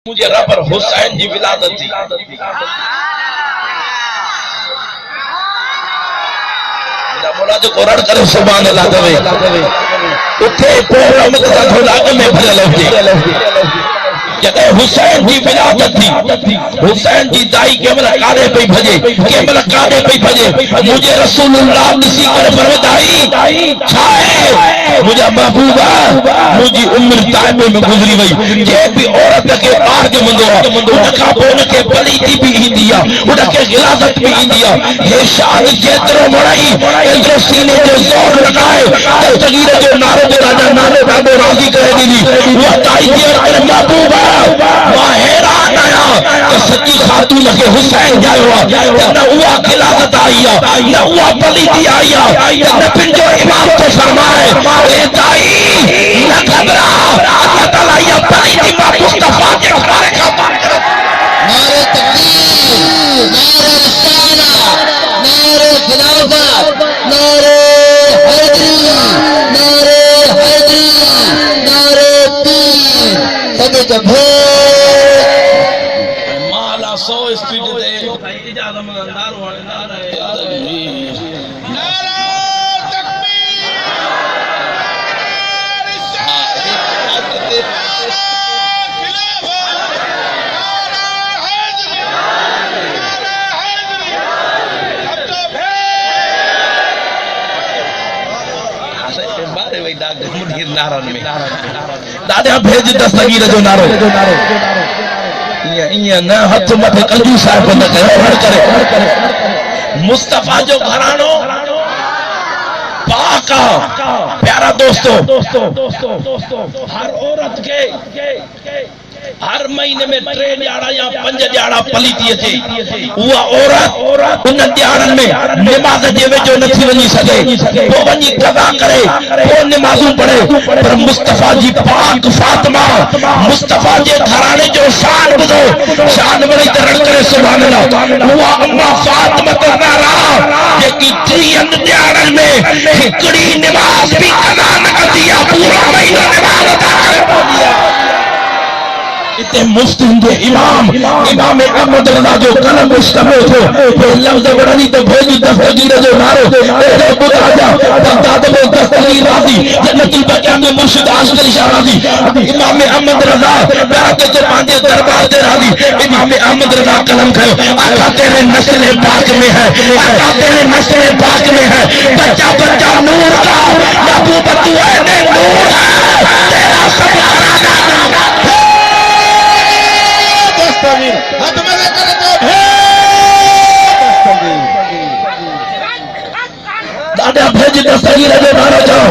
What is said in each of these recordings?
मुझे रब हुसैन जी विलादत थी। बोला जो कोरड़ करे सुभान अल्लाह दवे उथे प्रोग्राम ता थोड़ा आगे में भरल हुजे जदे हुसैन जी विलादत थी। हुसैन जी दाई केमल कारे पे भजे केमल कारे पे भजे मुझे रसूलुल्लाह दिसी कर फरमाई छाए मुझे महबूबा मुझी उम्र ताइबे में गुजरी वई जे भी औरत के पार जो मंदो उनका बोन के पलीती भी इंदिया उनके गिलादत भी इंदिया हे शान जेतरो मड़ाई एतरो सीने जो जोर लगाए तस्वीर जो नारे जो राजा नारे ढाडो राजी करे दी वो ताई जे महबूबा मां हैरान आया कि सच्ची खातून के हुसैन जायो न हुआ गिलादत आईया न हुआ पलीती आईया न फिर जो इमाम तो फरमाए ए ताई न घबरा अल्लाह ताला या पलीती मां मुस्तफा के बारे का बात करे नारे तकबीर नारे रिसाला नारे खिलाफत नारे हैदरी नारे पीर सभी जब माला 100 स्पीड दे इजाजत में अंदार वाले दादा भेज दस्तगीर जो नारो इया न हथ मथे कंजू साहब न करे मुस्तफा जो घरानो पाका प्यारा दोस्तों हर औरत के हर महीने में 3 ॾियारा या 5 ॾियारा पलीती अचे उहा औरत उन ॾियारनि में नमाज़ जे वेझो नथी वञी सघे पोइ वञी कदा करे पोइ नमाज़ूं पढ़े पर मुस्तफा जी पाक फातिमा मुस्तफा जे घराणे जो शान ॿुधो शान वरी त रण करे सुभान अल्लाह उहा अम्मा फातिमा ज़हरा जेकी 3 ॾियारनि में हिकड़ी नमाज़ भी कदा न कंदी आहे पूरा महीनो नमाज़ अदा करे पवंदी आहे इते मुस्लिम के इमाम अहमद रज़ा जो कलम इस्तेमाल थो पे लफ्ज वरनी तो भेज दस्तगीर जो नारो ए बुधा जा बगदाद में दस्तगीर राजी जन्नतुल बकिया में मुर्शिद आशकरी शाह राजी इमाम अहमद रज़ा बैरत के पांचे दरबार दे राजी इमाम अहमद रज़ा कलम खयो आका तेरे नस्ल पाक में है आका तेरे नस्ल पाक में है बच्चा बच्चा नूर का महबूब तू है नूर है तेरा सब घराना हाथ में लेकर तो दादा भेज दस्तगीर जो नारो जाओ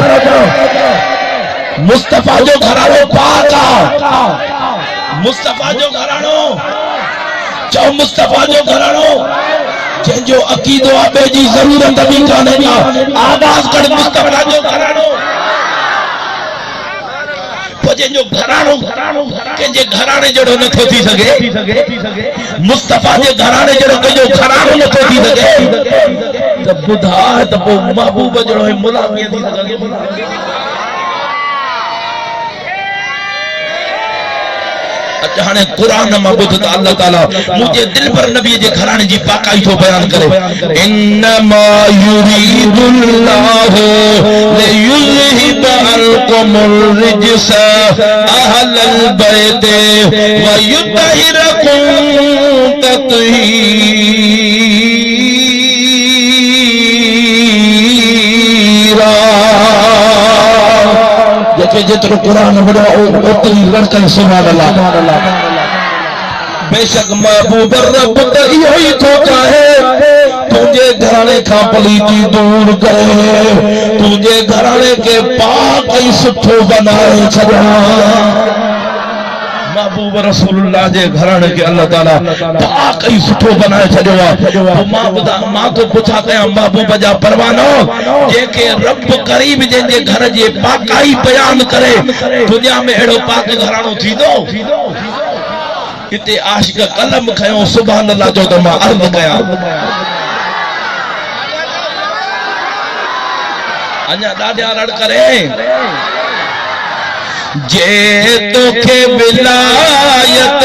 मुस्तफा जो घरानो पाका मुस्तफा जो घरानो चो मुस्तफा जो घरानो जो अकीदो आबे जी जरूरत भी काने का आवाज कर मुस्तफा जो घरानो जो घरानो के घराने जड़ो न थो थी सके मुस्तफा जे घराने जड़ो के जो घरानो न थो थी सके तो बुधा तो महबूब जड़ो है मुला में थी सके अच्छा हने कुरान में बुध अल्लाह ताला मुझे दिल पर नबी जे घराने जी पाकाई तो बयान करे इन्नमा युरीदुल्लाहु लियुज़हिब अलकुमुर रिजसा अहलल बैत व युतहिरकुम तत्हीरा जेके जेतरो कुरान बड़ो ओतरी लड़कन सुभान अल्लाह बेशक महबूब रब त इहो ही थो चाहे तुझे घराने का पलीती दूर करे तुझे घराने के पाक ही सुठो बनाए छड़ा महबूब रसूलुल्लाह जे घराने के अल्लाह ताला पाक ही सुठो बनाए छड़वा तो मां तो पूछा कया महबूब जा परवानो जेके रब करीब जे घर जे पाकाई बयान करे दुनिया में एड़ो पाक घरानो थीदो इते आशिक कलम खयो सुभान अल्लाह जो तो मां अर्ज कया अञा ॾाढा रड़ करे जे तोखे विलायत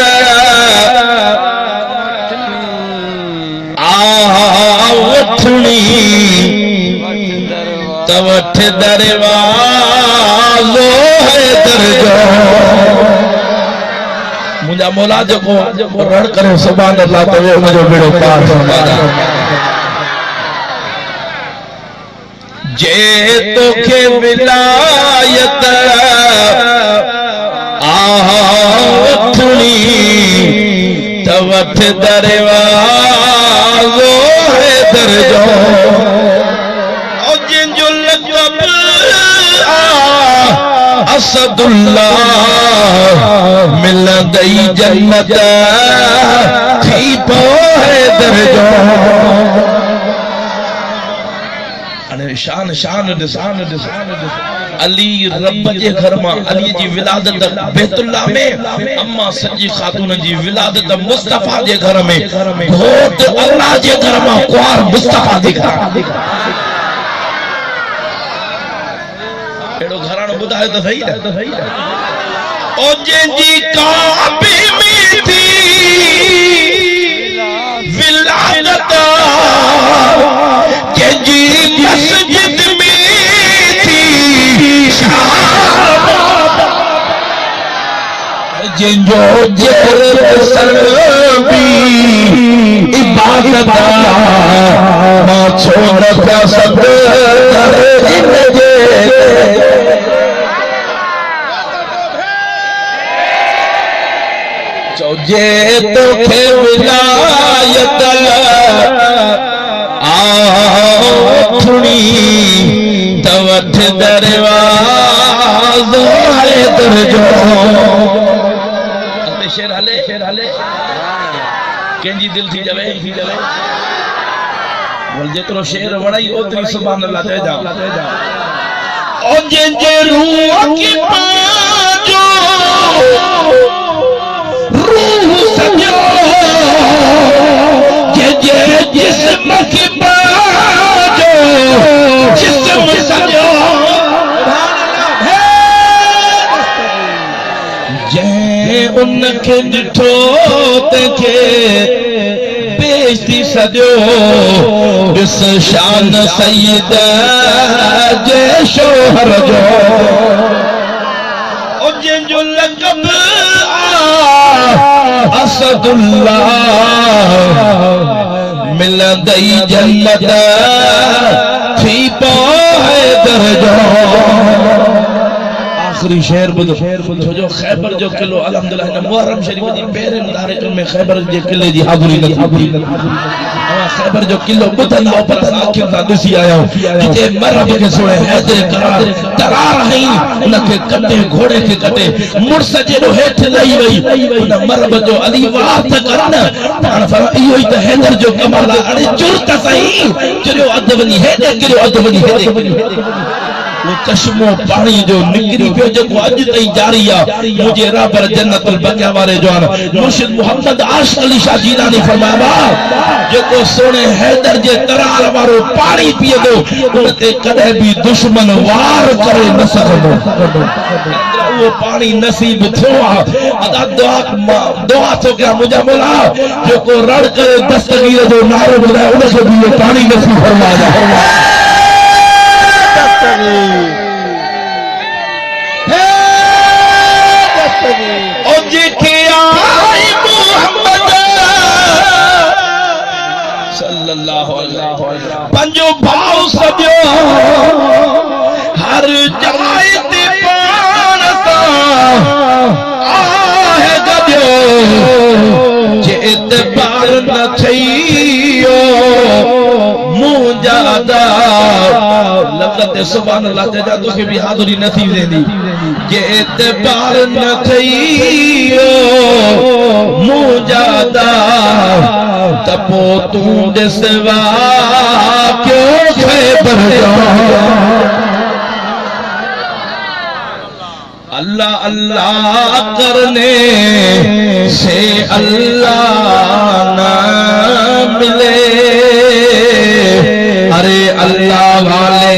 वठणी त वठ दरवाज़ो हैदर जो। मुंहिंजा मौला जेको रण करे सुभान अल्लाह त उनजो बेड़ो पार फरमाए। जे तोखे विलायत वठणी त वठ दरवाज़ो हैदर जो। और जिंजो लक़ब असदुल्लाह मिलंदई जन्नत थी पो हैदर जो। शान शान शान अली रब जे घर मां अली जी विलादत बैतुल्लाह में, अम्मा सजी खातून जी विलादत मुस्तफा जे घर में, घोट अल्लाह जे घर मां कुआर मुस्तफा जे घर। एड़ो घराणो ॿुधायो त सही न। ओ जंहिंजी काबे में थी विलादत, जंहिंजी मस्जिद में थी शहादत, जिंजो भी इबादत मां छोड़ पिया सब जे तोखे विलायत वठणी त वठ दरवाज़ो हैदर जो। शेर हले कंहिंजी दिल थी जावे जेतिरो शेर वणाई ओतिरी सुभान अल्लाह चइजा। ओ जंहिंजे रूह खे पांजो रूह सजो, जंहिंजे जिस्म खे पांजो जिस्म सजो, जंहिं उनखे ॾिठो तंहिंखे बेइज्जती सॼो। ॾिस शान सईद जे शोहर जो। ओ जंहिंजो लक़ब असदुल्लाह मिलंदई जन्नत थी पो हैदर जो। आखिरी शेर ॿुधो जो खैबर जो किलो अल्हम्दुलिल्लाह हिन मुहर्रम शरीफ जी पहिरें तारीख़ में खैबर जे किले जी हाज़िरी न थी। खैबर जो किलो ॿुधंदा पर आखिर तां ॾिसी आया जिते मरब खे सोए हैदर करार तरार हई उनखे कटे घोड़े खे कटे मुड़स जेॾो हेठि लही वई उन मरब जो अली वाह त करन पाण फर इहो ई त हैदर जो कमाल आहे। अड़े चुर त सही चरियो अध वञी हेॾे किरियो अध वञी हेॾे। वो चश्मो पानी जो निकरी पियो जेको अॼु ताईं जारी आहे मुंहिंजे रबर जन्नतुल बक़िया वारे जो मुर्शिद मोहम्मद आशिक़ अली शाह जीलानी फरमाया जेको सोने हैदर जे तरार वारो पानी पीअंदो उन ते कॾहिं बि दुश्मन वार करे न सघंदो। वो पानी नसीब थियो आहे। अदा दुआ थो कयां मुंहिंजा मौला जेको रड़ करे दस्तगीर जो नारो ॿुधाए उनखे बि इहो पानी नसीब फरमाए। पंजो भाव सॼो हर जाइ ते पाण सां आहे गॾियो जे एतबार न थियो मुंहिंजा लफ़्ज़ सुभान अल्लाह तेजा तोखे बि हाज़िरी न थी वेंदी। जे एतबार न थियो मुंहिंजा त पोइ तूं ॾिसवा क्यों खैबर जो। अल्लाह अल्लाह करने से अल्लाह न मिले, अरे अल्लाह वाले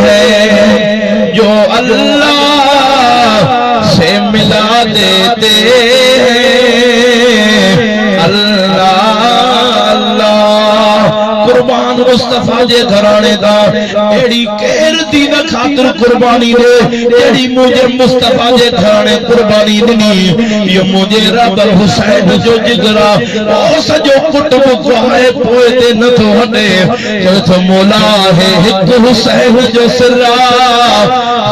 हैं जो अल्लाह कुर्बान मुस्तफा जे घराने दा एड़ी केर दीन खातिर कुर्बानी दे जेड़ी मुझे मुस्तफा जे घराने कुर्बानी दिनी ये मुझे रब हुसैन जो जिगरा ओ सजो कुटुंब को है पोए ते न तो हटे तो मौला है एक हुसैन जो सिरा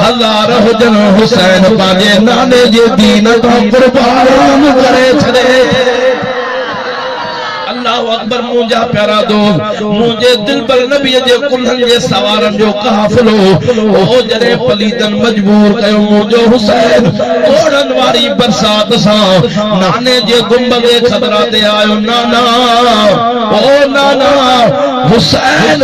हजार हुजन हुसैन पाजे नाने जे दीन का कुर्बान करे छड़े अल्लाह अकबर मुझा प्यारा दोस्त मुझे दिल पर नबी जे कुल्हन जे सवारन जो काफिलो ओ जरे पलीदन मजबूर कयो मुझो हुसैन कोड़न वारी बरसात सा नाने जे गुंबदे खतरा ते आयो नाना ओ नाना हुसैन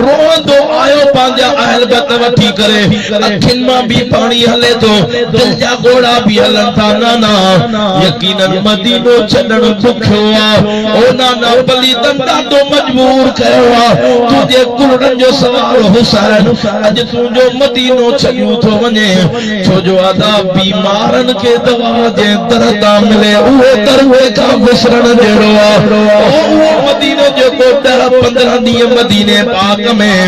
रोंदो आयो पांजा अहल बत वठी करे अखिन मां भी पानी हले तो दिल जा गोड़ा भी हलन था नाना यकीनन मदीनो छडण दुखियो आ ओ नाना पलीदन ॾाढो मजबूर कयो आ तुझे कुलड़न जो सवाल हुसैन अज तुझो मदीनो छॾियो थो वञे छो जो अदा बीमारन के दवा जे दरदा मिले उहे दरवे का विसरण जहिड़ो आ उहो मदीनो जेको 10-15 ॾींहं मदीने पाक में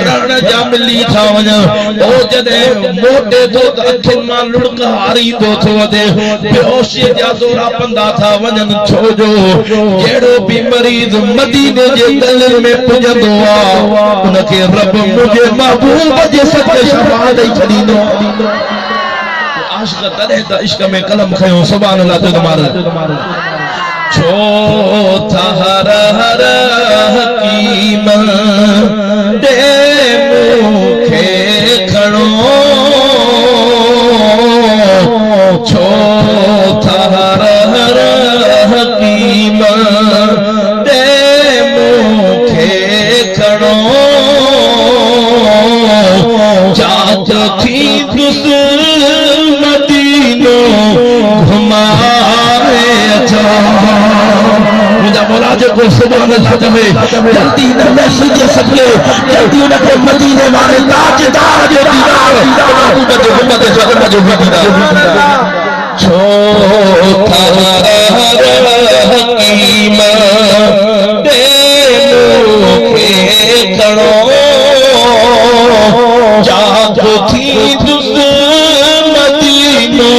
रण जा मिली था वञनि ओ जॾहिं मोटे थो त अखियुनि मां लुड़क हारी थो वधे बेहोशी जा दौरा पंदा था वञनि छो जो जहिड़ो भी मरीज़ मदीने जे गले में पुॼंदो आहे उनखे रब मुंहिंजे महबूब जे सचे शफ़ा ॾेई छॾींदो आशिक़ तॾहिं त इश्क में कलम खयो सुभान अल्लाह तो मारे छो था हर हर हकीम दे मुखे खणो छो था हर हर हकीम दे मुखे खणो जात थी दुस मदीनो घुमाए अचा मुझा मौला जो को सुभान अल्लाह जमे जल्दी न मैसेज सके जल्दी उनके मदीने वाले ताजदार जो दीदार महबूब जो गुंबद जो दीदार छो था हर हकीम दे मुखे खणो जागो थी दुस मदीनो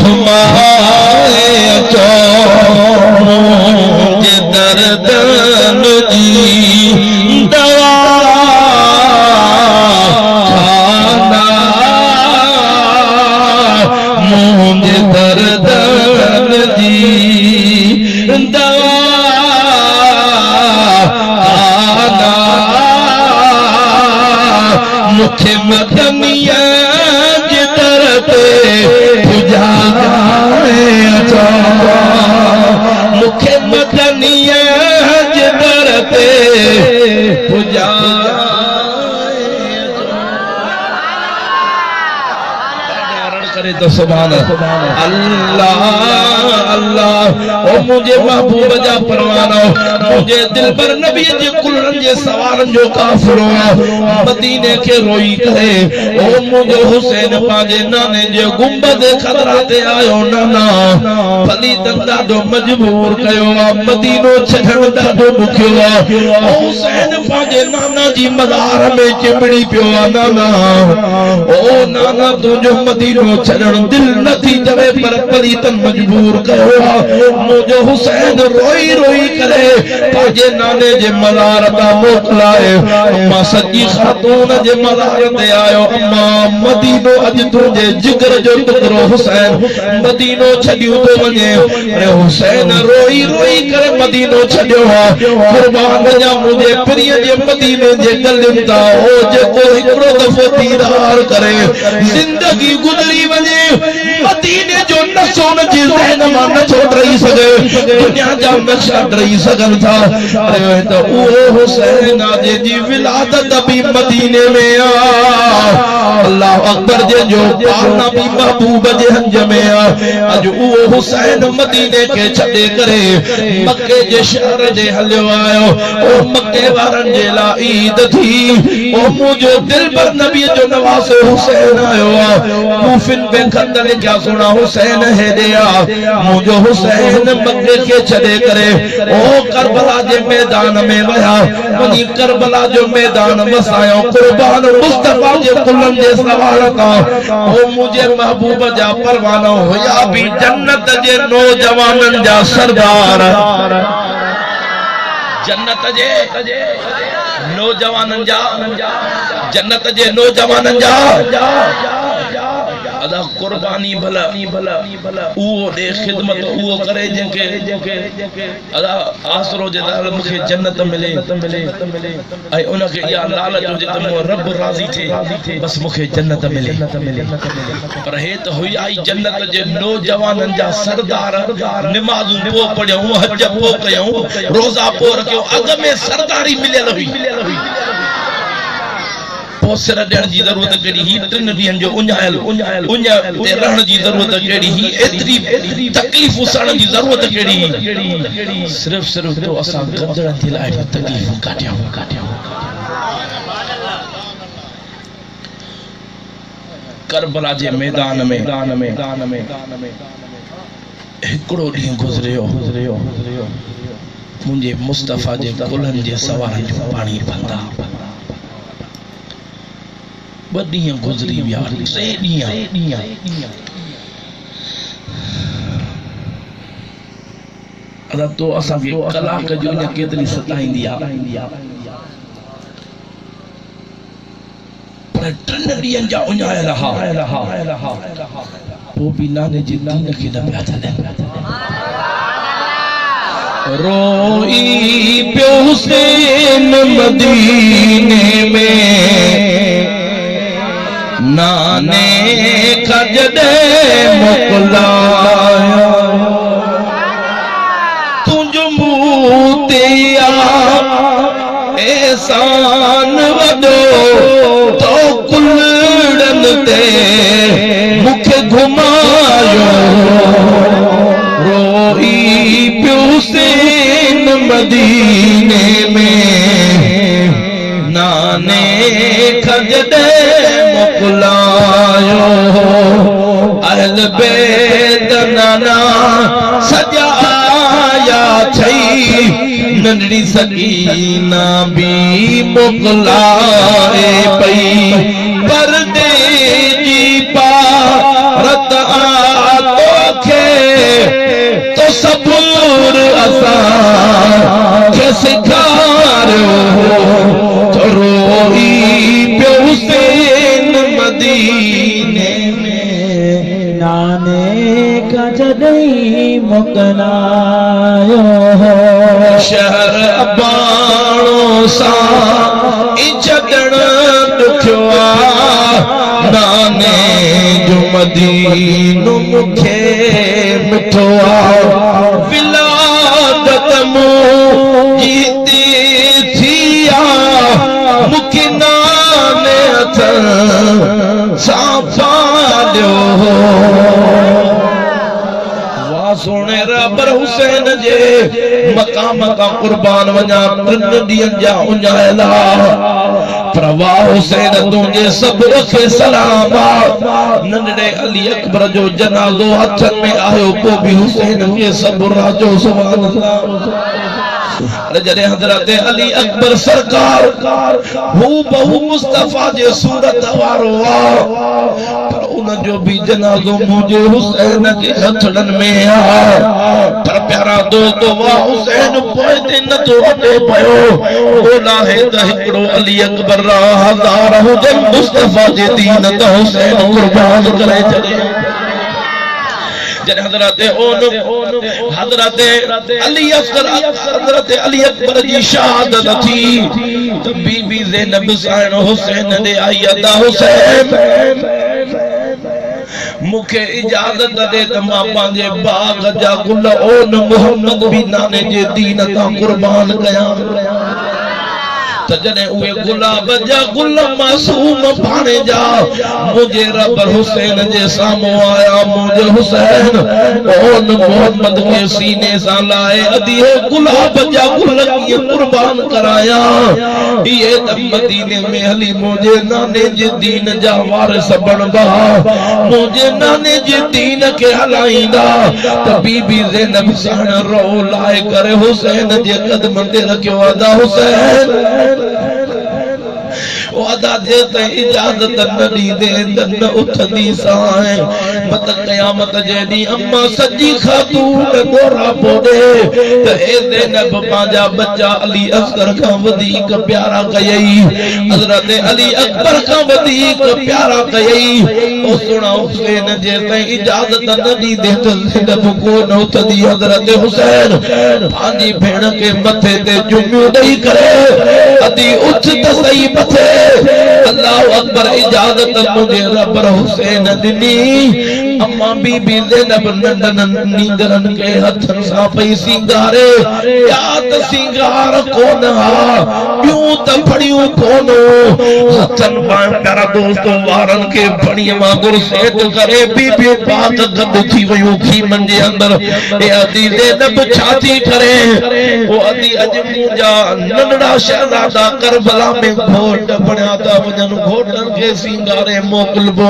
घुमाए अचो मुझे दर्दन जी दवा खाना मुझे दर्दन जी दवा खाना मुखे मदनिया जे दर ते पुजाए अचा मुखे मदनिया जे दर ते पुजाए करे तो सुभान अल्लाह अल्लाह ओ मुझे महबूब जा परवानो मुझे दिल पर नबी जे कुलरन जे सवारन जो काफिरो मदीने के रोई करे ओ मुझे हुसैन पाजे नाने जे गुंबद खतरा ते आयो नाना भली दंदा दो मजबूर कयो मदीनो छडण ॾाढो ॾुखियो ओ हुसैन पाजे नाना जी मज़ार में चिमड़ी पियो नाना ओ नाना तुझो मदीनो छडण दिल नथी जवे पर पलीतन मजबूर कयो मुझो हुसैन रोई रोई करे पाजे नाने जे मज़ार ता मोकलाए अम्मा सच्ची खातून जे मज़ार ते आयो अम्मा मदीनो अज तुझे जिगर जो टुकड़ो हुसैन मदीनो छडियो तो वने अरे हुसैन रोई रोई करे मदीनो छडियो कुर्बान जा मुझे प्रिय जे मदीने जे गलन ता ओ जेको हिकड़ो दफो दीदार करे जिंदगी गुजरी वने मदीने जो नसोन जी ज़हन मां न छोड़ रही सके दुनिया जा नक्शा रही सकन था अरे तो ओ हुसैन जे जी विलादत भी मदीने में आ अल्लाह अकबर जे जो पालना भी महबूब जे हंज में आ अज ओ हुसैन मदीने के छडे करे मक्के जे शहर जे हलियो आयो ओ मक्के वारन जे ला ईद थी ओ मुझो दिल पर नबी जो नवाज़ हुसैन आयो आ मूफिन पे खत लिखया सुना हुसैन हेदिया मुझो हुसैन मक्के के छड़े करे ओ करबला जे मैदान में वया वनी करबला जो मैदान वसायो कुर्बान मुस्तफा जे कुलन जे सवाल का ओ मुझे महबूब जा परवाना होया भी जन्नत जे नौजवानन जा सरदार जन्नत जे नौजवानन जा जन्नत जे नौजवानन जा अदा कुर्बानी भला वो दे खिदमत वो करे जंके अदा आसरो जे दाल मुखे जन्नत मिले ऐ उनके या लालच जे तमो रब राजी थे बस मुखे जन्नत मिले पर हे तो हुई आई जन्नत जे नौजवानन जा सरदार नमाज़ू पो पढ़ियो हज पो कयो रोजा पो रखियो अग में सरदारी मिलियल हुई पोसर देण जी जरूरत केड़ी ही टिन ॾींहंनि जो उञायल ते रहण जी जरूरत केड़ी ही एतरी तकलीफ़ सण जी जरूरत केड़ी सिर्फ तो असां गदड़न जे लाइ तकलीफ़ काटियो करबला जे मैदान में हिकड़ो ॾींहुं गुज़रियो मुंहिंजे मुस्तफा जे कुलनि जे सवारनि जो पाणी बंदा बड़ी गुजरी विया 3 ॾींहं अदा तो असां के कलाक जो न केतरी सताईंदी आ पर 3 ॾींहंनि जा उञायल हा पो भी नाने जी दीन खे न पिया छॾनि रोई पियो हुसैन मदीने में नाने खजदे मोकलायो तुंहिंजो मूतिया एहसान वॾो तो कुलड़न ते मुखे घुमायो रोई पियो हुसैन मदीने में नाने खजदे मोकलायो अहल बैत नाना सजाया छई नंढड़ी सकीना भी मोकलाए पई परदे जी पारत तोखे तो सबूर असां खे सिखारियो तो रोई पियो हुसैन मदीने में नाने का जॾहिं मोकलायो शहर अबाणो सां छॾण ॾुखियो नाने जो मदीनो मुखे मिठो विलादत मुंहिंजी थी मुखे नाने साफालियो वाह सोने रबर हुसैन जे मकाम का कुर्बान वञा 3 ॾींहंनि जा उञायला पर वाह हुसैन तुंहिंजे सब्र खे सलाम नंढड़े अली अकबर जो जनाज़ो हथनि में आयो पोइ बि हुसैन खे सब्र जो सुभान अल्लाह जॾहिं हज़रत अली अकबर सरकार हू बहु मुस्तफा जे सूरत वारो पर उन जो भी जनाज़ो मुझे हुसैन के हथड़न में पर प्यारा दोस्त वाह हुसैन पोइ ते न तो अटे पयो ओला है त हिकड़ो अली अकबर हज़ार हुजन मुस्तफा जे दीन त हुसैन कुर्बान करे छॾे हज़रत अली अकबर जी शहादत थी तो बीबी ज़ैनब साण हुसैन दे आई अदा हुसैन मुखे इजाजत दे त मां पंहिंजे बाग जा गुल ओन मोहम्मद भी नाने जे दीन तां कुर्बान कयां त जॾहिं उहे गुलाब जा गुल मासूम पाणे जा मुंहिंजे रब हुसैन जे साम्हूं आया मुंहिंजो हुसैन ओन मोहम्मद खे सीने सां लाए अदी गुलाब जा गुल कीअं कुर्बान कराया इहे त मदीने में हली मुंहिंजे नाने जे दीन जा वारिस बणबा मुंहिंजे नाने जे दीन खे हलाईंदा त बीबी ज़ैनब साण रो लाए करे हुसैन जे कदम ते रखियो अदा हुसैन वादा जे त इजाजत न ॾींदे न उथंदी साए मत क़यामत जे ॾींहुं अम्मा सजी खातून दोरा पोड़े त ए ज़ैनब पंहिंजा बच्चा अली असगर खां वधीक प्यारा कयई हज़रत अली अकबर खां वधीक प्यारा कयई ओ सुणा हुसैन जे त इजाजत न ॾींदे त ज़ैनब को न उथंदी हज़रत हुसैन पंहिंजी भेण खे मथे ते चुमियूं ॾेई करे अदी उथ त सही मथे अल्लाह अकबर इजाजत मुझे रब हुसैन दिनी अम्मा बीबी ज़ैनब नंदन नींदरन के हथन सा पई सिंगारे या त सिंगार कोन हा यूं त फड़ियूं कोन हथन पाण प्यारा दोस्तो वारन के फड़िय वांगुर सेट करे बीबी पाक गद थी वयूं खीमन जे अंदर ए अदी ज़ैनब छाती करे ओ अदी अज मुंजा नंढड़ा शहजादा करबला में घोट बणिया था वजन घोटन के सिंगारे मोकलबो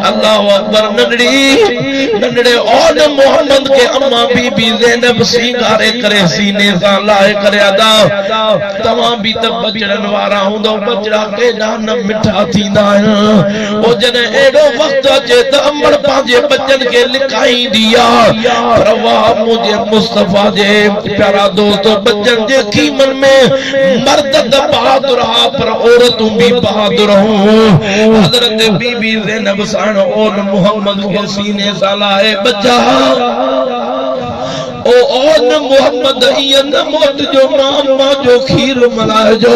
अल्लाह अकबर नंढड़े और मोहम्मद के अम्मा बीबी ज़ैनब सिंगारे करे सीने सां लाए करे अदा तमां भी त बचड़न वारा हूंदो बचड़ा केॾा न मिठा थींदा आहिनि ओ जॾहिं एॾो वक़्तु अचे त अमड़ पंहिंजे बचन खे लिकाईंदी आहे पर वाह मुंहिंजे मुस्तफ़ा जे प्यारा दोस्तो बचन जे कीमन में मर्द त बहादुर आहे पर औरतूं भी बहादुर हूं हज़रत बीबी ज़ैनब साण और मोहम्मद के सीने सां लाए बचा ओ ओन मोहम्मद इयन मौत जो मामा जो खीर मलाए जो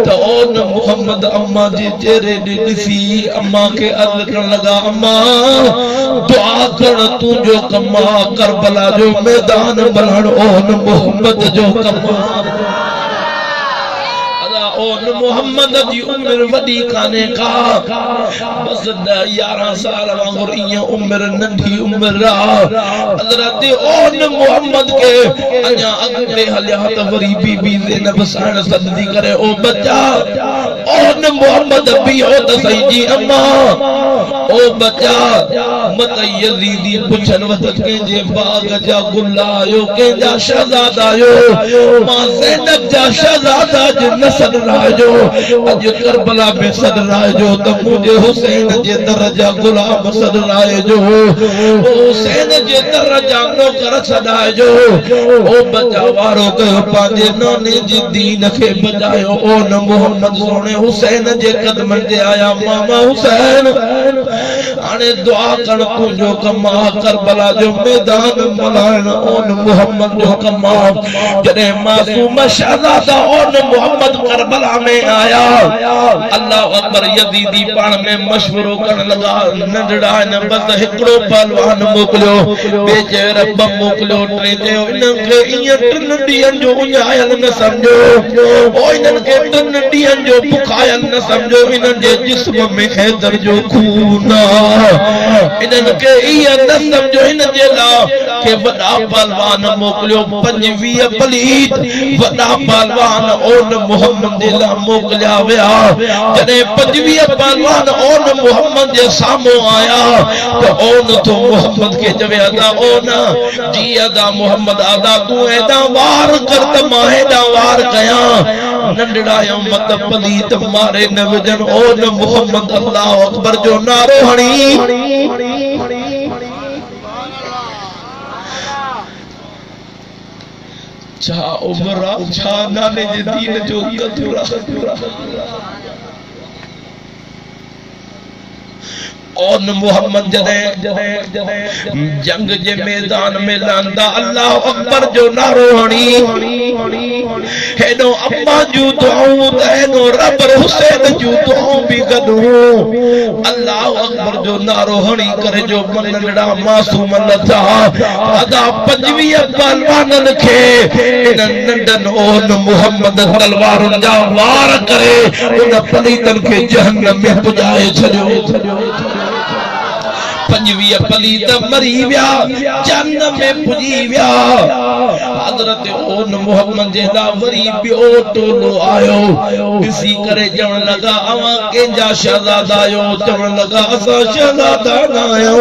तो ओन मोहम्मद अम्मा जी चेहरे ॾिसी अम्मा के अर्ज़ करण लगा अम्मा दुआ कर तू जो कमा करबला जो मैदान बलण ओन मोहम्मद जो कमा और मोहम्मद जी उम्र वडी काने का बस 11 साल वांगुर इया उम्र नंढी उम्र हज़रत और मोहम्मद के अञा अगते हलिया त वरी बीबी ज़ैनब साण सदी करे ओ बच्चा और मोहम्मद भी हो त सही जी अम्मा ओ बच्चा मत यजीदी पुछन वत के जे बाग जा गुल आयो के जा शहजादा आयो मां ज़ैनब जा शहजादा जे नसल राजो अज करबला में सद राजो तो मुझे हुसैन जे दरजा गुलाम सद राजो हुसैन जे दरजा नौकर सदाजो ओ बचा वारो कयो पांजे नाने जी दीन के बचायो ओ न मोहम्मद सोने हुसैन जे कदमन ते आया मामा हुसैन आने दुआ कर तुझो कमा करबला जो मैदान मलान ओ न मोहम्मद जो कमा जने मासूम शहजादा ओ न मोहम्मद करबला में आया अल्लाह अकबर यजीदी पान में मशवरो करण लगा नंढड़ा न बस हिकड़ो पहलवान मोकलियो बेचे रब मोकलियो टे ते इनके इया टिन ॾींहंनि जो उञायल न समझो ओ इन्हनि खे टिन ॾींहंनि जो बुखायल न समझो इन्हनि जे जिस्म में हैदर जो खून इन्हनि खे इया न समझो इन जे लाइ के वॾा पहलवान मोकलियो 25 पलीत वॾा पहलवान ओन मोहम्मद जे लाइ मोकलिया विया जॾहिं 25 पहलवान ओन मोहम्मद जे साम्हूं आया त ओन तो मोहम्मद खे चवे अदा ओन जी अदा मोहम्मद अदा तू एदा वार कर त मां एदा वार कयां नंढड़ा मत पलीत मारे न विझन ओन मोहम्मद अल्लाह अकबर जो नारो हणी छा उमरा छा नाने जे दीन जो कदुरा और मोहम्मद जदे जंग जे मैदान में लांदा अल्लाह अकबर जो नारो हणी हेडो अम्मा जू दुआऊं हेडो रब हुसैन जू दुआऊं भी गडू अल्लाह अकबर जो नारो हणी करे जो मन नड़ा मासूम लथा अदा 25 पहलवानन खे इन नंढन ओन मोहम्मद तलवारुन जा वार करे उन पलीतन खे जहन्नम में पुजाए छड़ियो 25 पलीत मरी विया जन्नत में पुजी विया हजरत ओन मोहम्मद जेदा वरी बियो टोलो आयो किसी करे जवन लगा अवा केंजा शहजादा आयो जवन लगा असा शहजादा ना आयो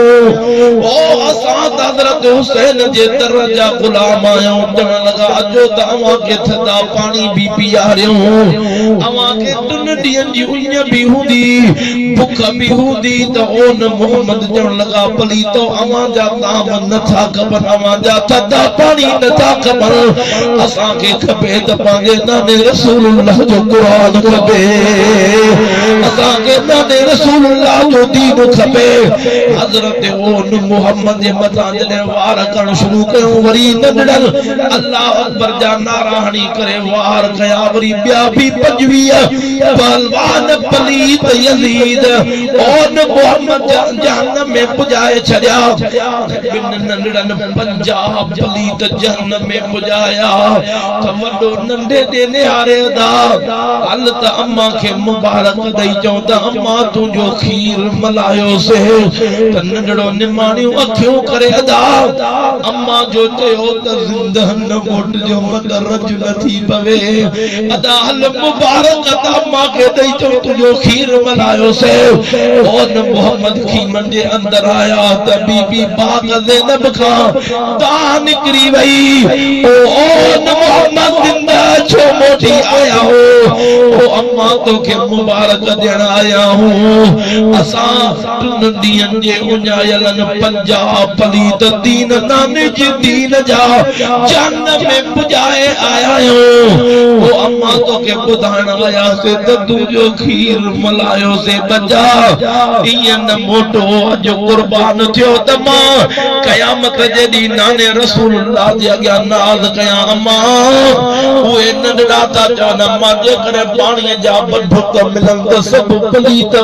ओ असा हजरत हुसैन जे दरजा गुलाम आयो जवन लगा अजो त अवा के थदा पानी भी पिया रहियो अवा के तुन दियन जी उन भी हुंदी भूख भी हुंदी त ओन मोहम्मद जवन लगा पली तो अवा जा ताम न था खबर अवा जा थदा पानी न था खबर असा के खबे त पांगे नाने रसूलुल्लाह जो कुरान खबे असा के नाने रसूलुल्लाह जो दीन खबे हजरत ओन मोहम्मद जे मथा जने वार करण शुरू कयो वरी नंढड़ल अल्लाह अकबर जा नारा हणी करे वार कया वरी ॿिया भी 25 पहलवान पलीत यजीद ओन मोहम्मद जहन्नम में पुजाए छड़िया बिन नंढड़न 50 पलीत जहन्नम में पुजाया त वडो नंढे दे निहारे दा हल त अम्मा खे मुबारक दई चऊं त अम्मा तुंहिंजो खीर मलायो से त नंढड़ो निमाणियूं अखियूं करे अदा अम्मा जो चयो त ज़िंदहन मोट जो मगर रज न थी पवे अदा हल मुबारक त अम्मा खे दई चऊं तुंहिंजो खीर मलायो से ओन मोहम्मद खीमन जे अंदर आया त बीबी बाग ज़ैनब खां ता निकरी वई ओन मोहम्मद जिंदा छो मोटी आया हो ओ अम्मा तोखे मुबारक ॾियण आया हूं असां तुन ॾींहंनि जे उञायलन 50 पलीत दीन नाने जी दीन जा जन्न में पुजाए आया आहियूं ओ अम्मा तोखे ॿुधाइण आयासीं त तुंहिंजो खीर मलायो से बचा ईअं न मोटो अॼु कुर्बान थियो त मां क़यामत जे ॾींहुं नाने रसूलुल्लाह जे अॻियां नाज़ कयां अम्मा उहे नंढड़ा था चवनि अम्मा जेकॾहिं पाणीअ जा ढुक मिलनि त सभु पलीत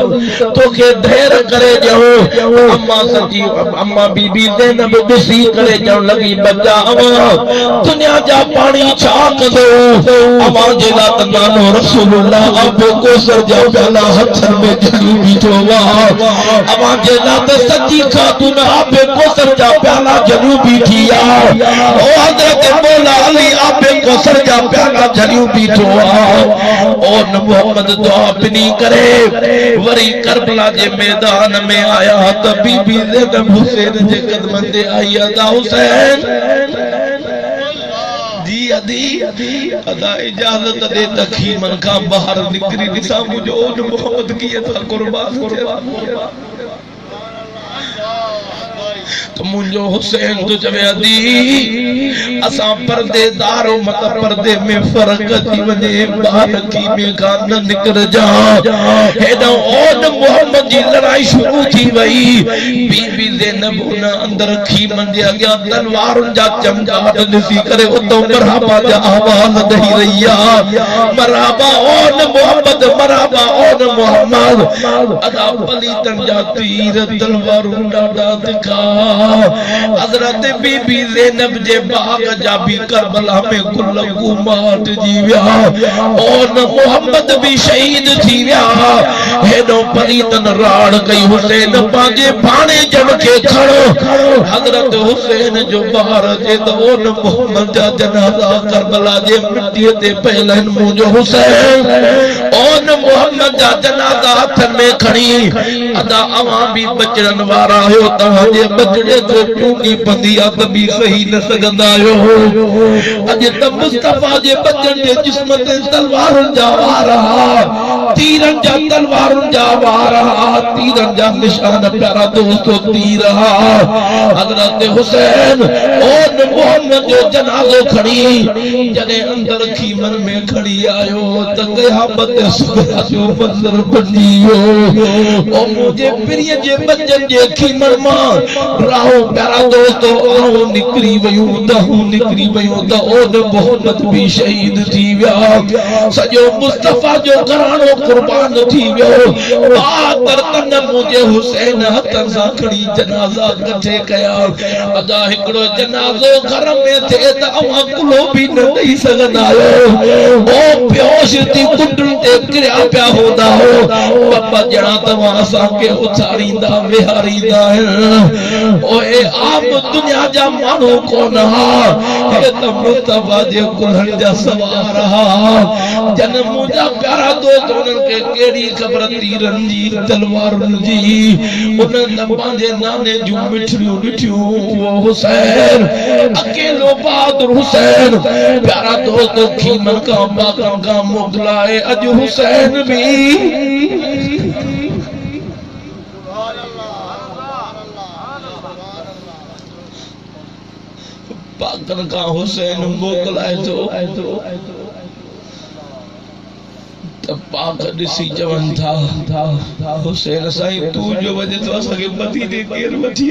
तोखे ढेर करे ॾियो अम्मा सची अम्मा बीबी ज़ैनब ॾिसी करे चवण लॻी बचा अम्मा दुनिया जा पाणी छा कंदो अम्मा जे लाइ त नानो रसूलुल्लाह अबो कोसर जा प्याला हथनि में खणी बीठो अम्मा जे लाइ त सची खातून आबे कोसर जा प्याला जलियूं बीठी आ ओ हज़रत मौला अली आबे कोसर जा प्याला जलियूं बीठो आ ओ मोहम्मद दुआ बिनी करे वरी करबला जे मैदान में आया त बीबी ज़ैनब हुसैन जे कदमन ते आई अदा हुसैन जी अदी अदा इजाजत दे तखी मन का बाहर निकरी दिसा मुझे ओन मोहम्मद की था कुर्बान तो मुझो हुसैन तो चवे अदी असा पर्देदारो मत पर्दे में फर्क थी वने बाहर की में का न निकल जा हेडो ओन मोहम्मद जी लड़ाई शुरू थी वई बीबी ज़ैनब उन अंदर खी मन जे अग्या तलवारुन जा चमकाट दिसी करे उतो मरहबा जा आवाज दही रहिया मरहबा ओन मोहम्मद मरहबा ओन मोहम्मद अदा पलीतन जा तीर तलवारुन डाडा दिखा हजरत बीबी ज़ैनब जे बाग जा भी करबला में गुलगू माट जी विया और मोहम्मद भी शहीद थी विया हेडो पलीतन राड़ कई हुसैन पांजे भाणे जन के खड़ो हजरत हुसैन जो बाहर जे तो ओन मोहम्मद जा जनाजा करबला जे मिट्टी ते पहलन मुझो हुसैन ओन मोहम्मद जा जनाजा हाथ में खणी अदा अवा भी बचड़न वारा हो तहां जे बचड़े को टूटी बंदी त भी सही न सघंदा आहियो अॼु त मुस्तफा जे बचन जे जिस्म ते तलवारुनि जा वार तीरनि जा तलवारुनि जा वार तीरनि जा निशान प्यारा दोस्तो तीर हज़रत हुसैन और मोहम्मद जो जनाज़ो खणी जॾहिं अंदर खीमन में खड़ी आयो त क़यामत सुबह जो मंज़र बनी वियो ओ मुंहिंजे पिरीअ जे बचन जे खीमन मां राहो प्यारा दोस्तो आऊं निकिरी वियूं त हूं निकिरी वियूं त ओन मोहम्मद भी शहीद थी विया सॼो मुस्तफा जो घराणो कुर्बान थी वियो 72 तन मुंहिंजे हुसैन हथन सां खणी जनाज़ा कठे कया अदा हिकिड़ो जनाज़ो घर में थिए त अवां कुलो बि न ॾेई सघंदा आहियो ओ बेहोश थी कुंडुनि ते किरिया पिया हूंदा हो बाबा ॼणा तव्हां असांखे उथारींदा विहारींदा आहिनि ओए आम दुनिया जा माण्हू कोन हे त मुस्तफा जे कुल्हनि जा सवार जन मुंहिंजा प्यारा दोस्त उन्हनि खे कहिड़ी ख़बर तीरनि जी तलवारुनि जी उन्हनि त पंहिंजे नाने जूं मिठड़ियूं ॾिठियूं उहो हुसैन अकेलो बहादुर हुसैन प्यारा दोस्त खीमन खां बागन खां मोकिलाए अॼु हुसैन भी बागन का हुसैन मोकिलाए थो त पाक ॾिसी चवनि था हुसैन साईं तूं जो वजह तो असांखे मथी ते केरु वठी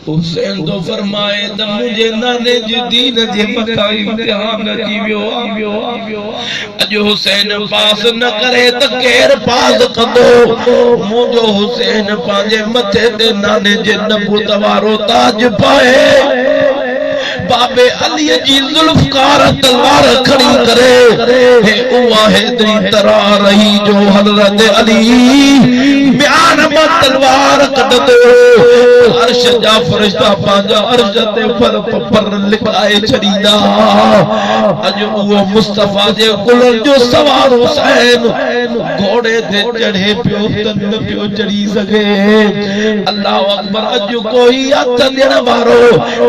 हुसैन तो फरमाए त मुंहिंजे नाने जी दीन जे मथां इम्तिहान अची वियो अॼु हुसैन पास न करे त केरु पास कंदो मुंहिंजो हुसैन पंहिंजे मथे ते नाने जे नबूत वारो ताज पाए बाबे अली जी जुल्फकार तलवार खड़ी करे हे उहा हेतरी तरह रही जो हज़रत अली म्यान में तलवार कढंदो अर्श जा फरिश्ता पंहिंजा अर्श ते पर लिखाए छॾींदा अॼु उहो मुस्तफा जे कुल्हनि जो सवार हुसैन घोड़े ते चढ़े पियो त न पियो चढ़ी सघे अल्लाह अकबर अॼु कोई हथ ॾियण वारो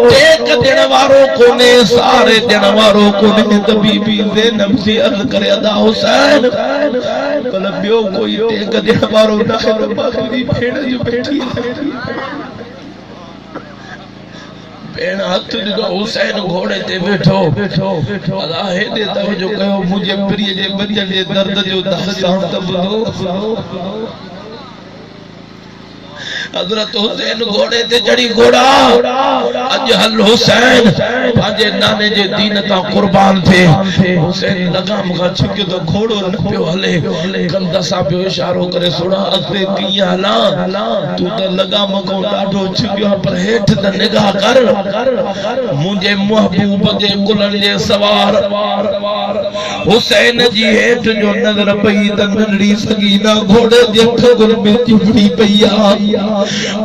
टेक ॾियण वारो कोने सारे ॾियण वारो कोने त बीबी ज़ैनब जी अर्ज़ करे अदा हुसैन कल ॿियो कोई टेक ॾियण वारो न आहे त बाक़ी भेण जो बैठी भेण हथ ॾिनो हुसैन घोड़े ते वेठो अदा हेॾे तवजो कयो मुंहिंजे प्रिय जे बचन जे दर्द जो दास्तान त ॿुधो हज़रत हुसैन घोड़े ते चढ़ी घोड़ा अज हल हुसैन पंहिंजे नाने जे दीन तां कुर्बान थे हुसैन लगाम खां छुकियो त घोड़ो न पियो हले कंध सां पियो इशारो करे सुणा अॻिते कीअं हलां तूं त लगाम खां ॾाढो छुकियो पर हेठि त निगाह कर मुंहिंजे महबूब जे कुल्हनि जे सवार हुसैन जी हेठि जो नज़र पई त नंढड़ी सगीना घोड़े जे ठगुन में चिपड़ी पई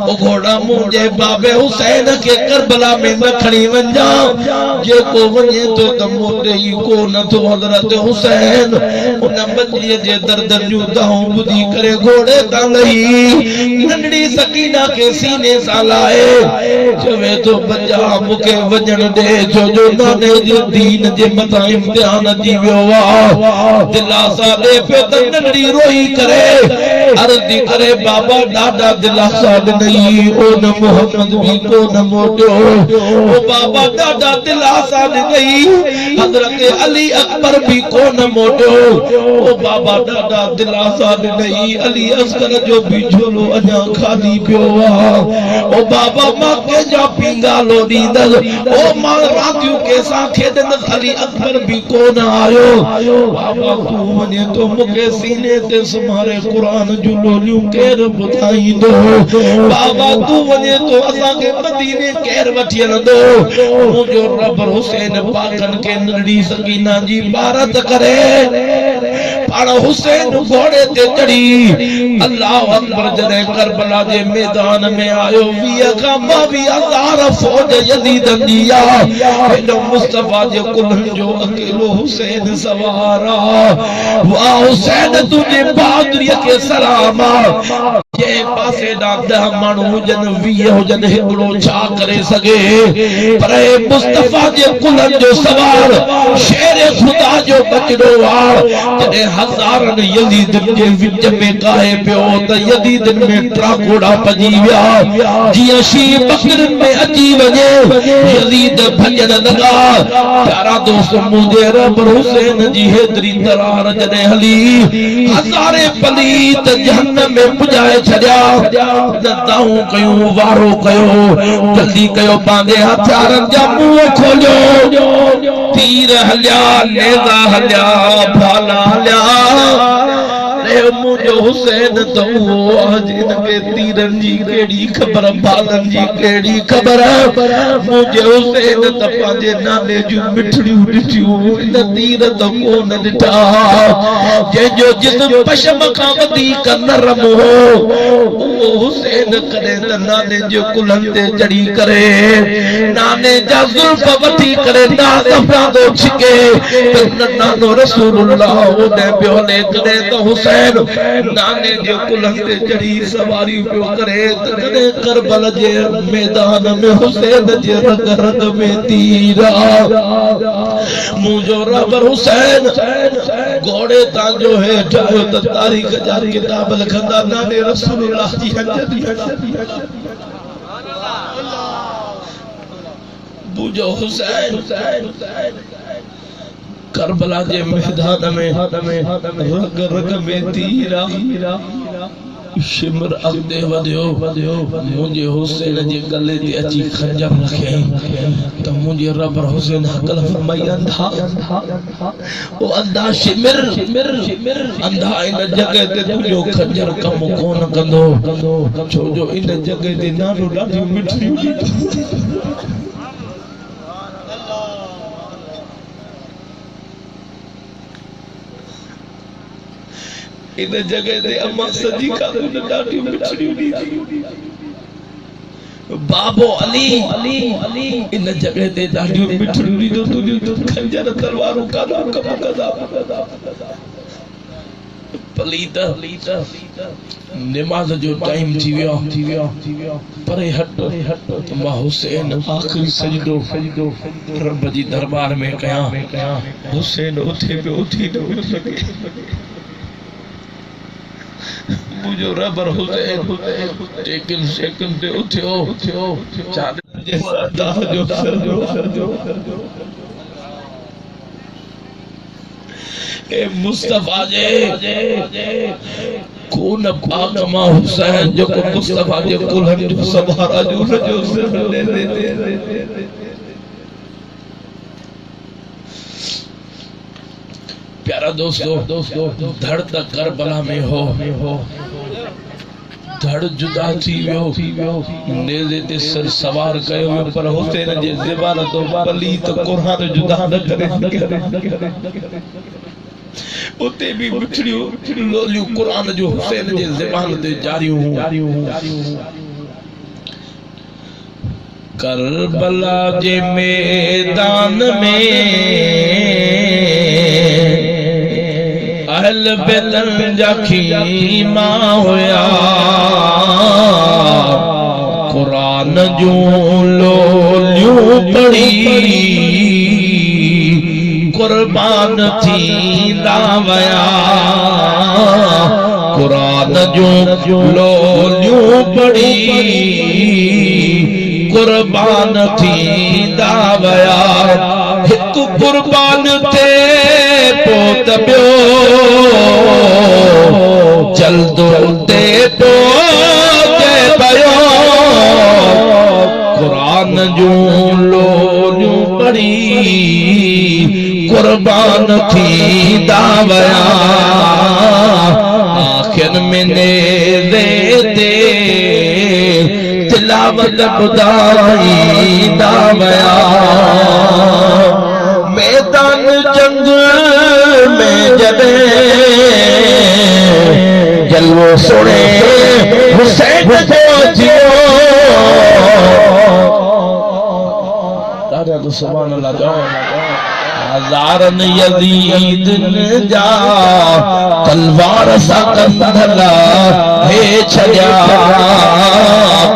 ओ घोड़ा मुंहिंजे बाबे हुसैन के करबला में न खणी वञा जेको वञे तो त मोटे ई को नथो हज़रत हुसैन उन बचड़ीअ जे दर्द जूं दाहूं ॿुधी करे घोड़े तां लही नंढड़ी सकीना के सीने सां लाए चवे तो बचा मूंखे वञण ॾे छो जो नाने जे दीन जे मथां इम्तिहान अची वियो दिलासा ॾे पियो त नंढड़ी रोई करे अर्ज़ी करे बाबा ॾाढा दिलासा ॾिनई ओ न मोहम्मद भी को न मोटियो ओ बाबा ॾाढा दिलासा ॾिनई हज़रत अली अकबर भी को न मोटियो ओ बाबा ॾाढा दिलासा ॾिनई अली अस्कर जो भी झोलो अञा खाली पियो ओ बाबा मां कंहिंजा पिंगालो ॾींदसि ओ मां रातियूं कंहिंसां खेॾंदसि अली अकबर भी कोन आयो बाबा तूं वञे तो मूंखे सीने ते सुम्हारे क़ुरान जूं लोलियूं केरु ॿुधाईंदो बाबा तू वने तो असांखे मदीने केर वठी हलंदो मुंहिंजो रब हुसैन पाकन के नंढड़ी सकीना जी इबारत करे पाण हुसैन घोड़े ते चढ़ी अल्लाह अकबर जॾहिं करबला जे मैदान में आयो 20 खां 22,000 फौज यज़ीदन जी हेॾो मुस्तफा जे कुल्हनि जो अकेलो हुसैन सवार वाह हुसैन तुंहिंजे बहादुरीअ खे सलाम जे पासे ॾाढा माण्हू हुजनि 20 हुजनि हिकिड़ो छा करे सघे पर मुस्तफा जे कुल्हनि जो सवार शेर खुदा जो बचड़ो जॾहिं हज़ारनि यज़ीदनि जे विच में गाहे पियो त यज़ीदनि में ट्राकोड़ा पजी विया जीअं शींहं बकरनि में अची वञे यज़ीद भॼण लॻा प्यारा दोस्त मुंहिंजे रब हुसैन जी हेतिरी तरार जॾहिं हली हज़ारे पलीत जहन्नम में पुॼाए छॾिया दाऊं कयूं वारो कयो जल्दी कयो पंहिंजे हथियारनि जा मुंहुं खोलियो तीर हलिया नेज़ा हलिया भाला हलिया मुझो हुसैन तो आज इनके तीरन जी केड़ी खबर भालन जी केड़ी खबर मुझे हुसैन त पांजे नाने जू मिठड़ियूं ॾिठियूं इन तीर त कोन ॾिठा जंहिंजो जिस्म पशम खां वधीक नरम हो उहो हुसैन कॾहिं त नाने जे कुल्हनि ते चढ़ी करे नाने जा ज़ुल्फ वठी करे नाज़ छिके त नानो रसूलुल्लाह ओॾे पियो हले कॾहिं त हुसैन नाने जो कुल्हनि ते चढ़ी सवारी पियो करे त कॾहिं करबल जे मैदान में हुसैन जे रग रग में तीर मुंहिंजो रब हुसैन घोड़े तां जो हेठि आयो त तारीख़ जा किताब लिखंदा नाने रसूलुल्लाह जी मुंहिंजो हुसैन करबला जे मैदान में रग रग में तीरा शिमर अॻिते वधियो मुंहिंजे हुसैन जे गले ते अची खंजर रखियईं त मुंहिंजे रब हुसैन हक़ल फरमाई अंधा ओ अंधा शिमर अंधा इन जॻह ते तुंहिंजो खंजर कम कोन कंदो छो जो इन जॻह ते नानो ॾाढियूं मिठियूं इन जगह ते अम्मा सजी का ॾाढी मिठड़ी बाबो अली इन जगह ते ॾाढी मिठड़ी तो तुझे खंजर तलवारूं का कम कदा पलीत नमाज जो टाइम थी वियो परे हट मां हुसैन आखिरी सजदो रब जी दरबार में कया हुसैन उठे पे उठी न सके मुझो रबर हुसैन टेकन सेकंड ते उठियो चार जैसा दाह जो ए मुस्तफा जे कौन पाक मां हुसैन जो को मुस्तफा जे कुल्हनि जो सवारा जो सिर दे प्यारा दोस्तों धड़ तक करबला में हो धड़ जुदा थी वियो नेज़े ते सर सवार कयो वियो पर हुसैन जे ज़बान तो पलीत कुरान जुदा न करे उते भी मिठड़ियूं लोलियूं कुरान जो हुसैन जे ज़बान ते जारियूं करबला जे मैदान में अहल बेदन जा खीमा होया कुरान जो लोलियूं पढ़ी कुर्बान थींदा वया कुरान जो लोलियूं पढ़ी कुर्बान थींदा वया हिक कुर्बान थे पोत ॿियो जल्दो ते पोते पियो कुरान जूं लोलियूं पढ़ी कुर्बान थींदा वया आखिर में नेज़े ते तिलावत ॿुधाईंदा वया मैदान जंग में जॾहिं वो सोने हुसैन जो जियो दादा तो सुभान अल्लाह जाओ हजारन यजीदन जा तलवार सा कंधला हे छया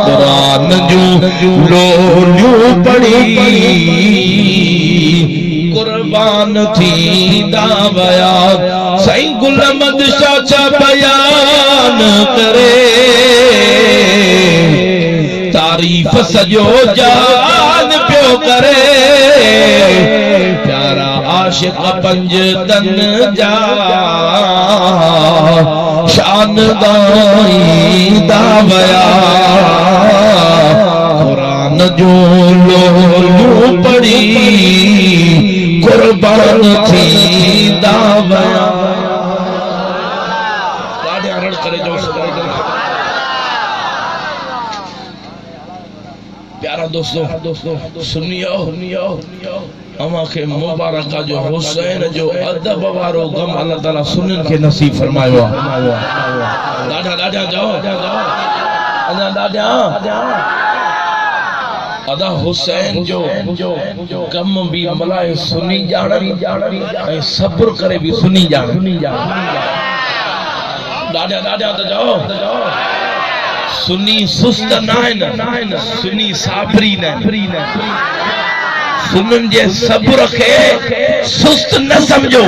कुरान जो लोलू पड़ी कुर्बान थी दावया साईं गुल अहमद शाह बयान करे तारीफ सजो जान पियो करे प्यारा आशिक पंज तन जा शान दाई दावया कुरान जो लोलू पड़ी कुर्बान थी दावया करे जो प्यारा दोस्तों सुनियो अमा के मुबारक जो हुसैन जो अदब वारो गम अल्लाह ताला सुनन के नसीब फरमायो दादा जाओ अना दादा अदा हुसैन जो गम भी मलाए सुनी जान ऐं सब्र करे भी सुनी जान दादा तो जाओ सुनी सुस्त न सुनी साबरी न सुनन जे सब्र के सुस्त न समझो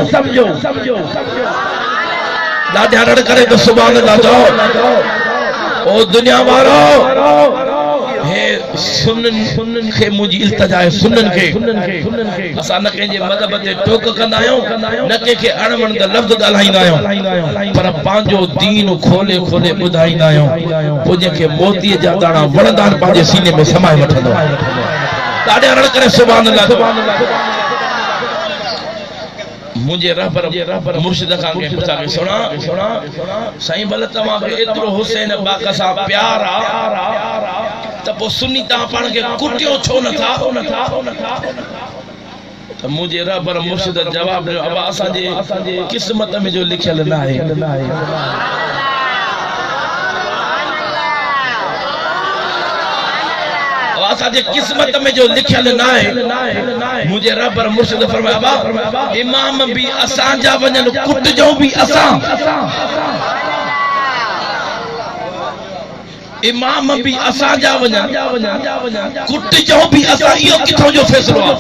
दादा रड़ करे तो सुभान अल्लाह जाओ ओ दुनिया वारो हे सुनन के मुझी इल्तिजा है सुनन के असा न के जे मदद ते टोक कंदा आयो न के अणवण द लफ्ज गालाइंदा आयो पर पांजो दीन खोले बुधाइंदा आयो पोजे के मोती जा दाणा वणदान पांजे सीने में समाए वठंदो ॾाढे अरण करे सुभान अल्लाह मुझे रहबर मुर्शिद खां के पुछा के सुना साईं भले तमा के एतरो हुसैन बाका सा प्यार आ त पो सुनी ता पाण के कुटियो छो न था त मुझे रहबर मुर्शिद जवाब दियो अब असा जे किस्मत में जो लिखियल ना है असाजे किस्मत में जो लिखियल ना है मुझे रब और मुर्शिद फरमाया इमाम भी असां जा वजन कुट जो भी असां इमाम भी असां जा वजन कुट जो भी असां यो किथों जो फैसलो आ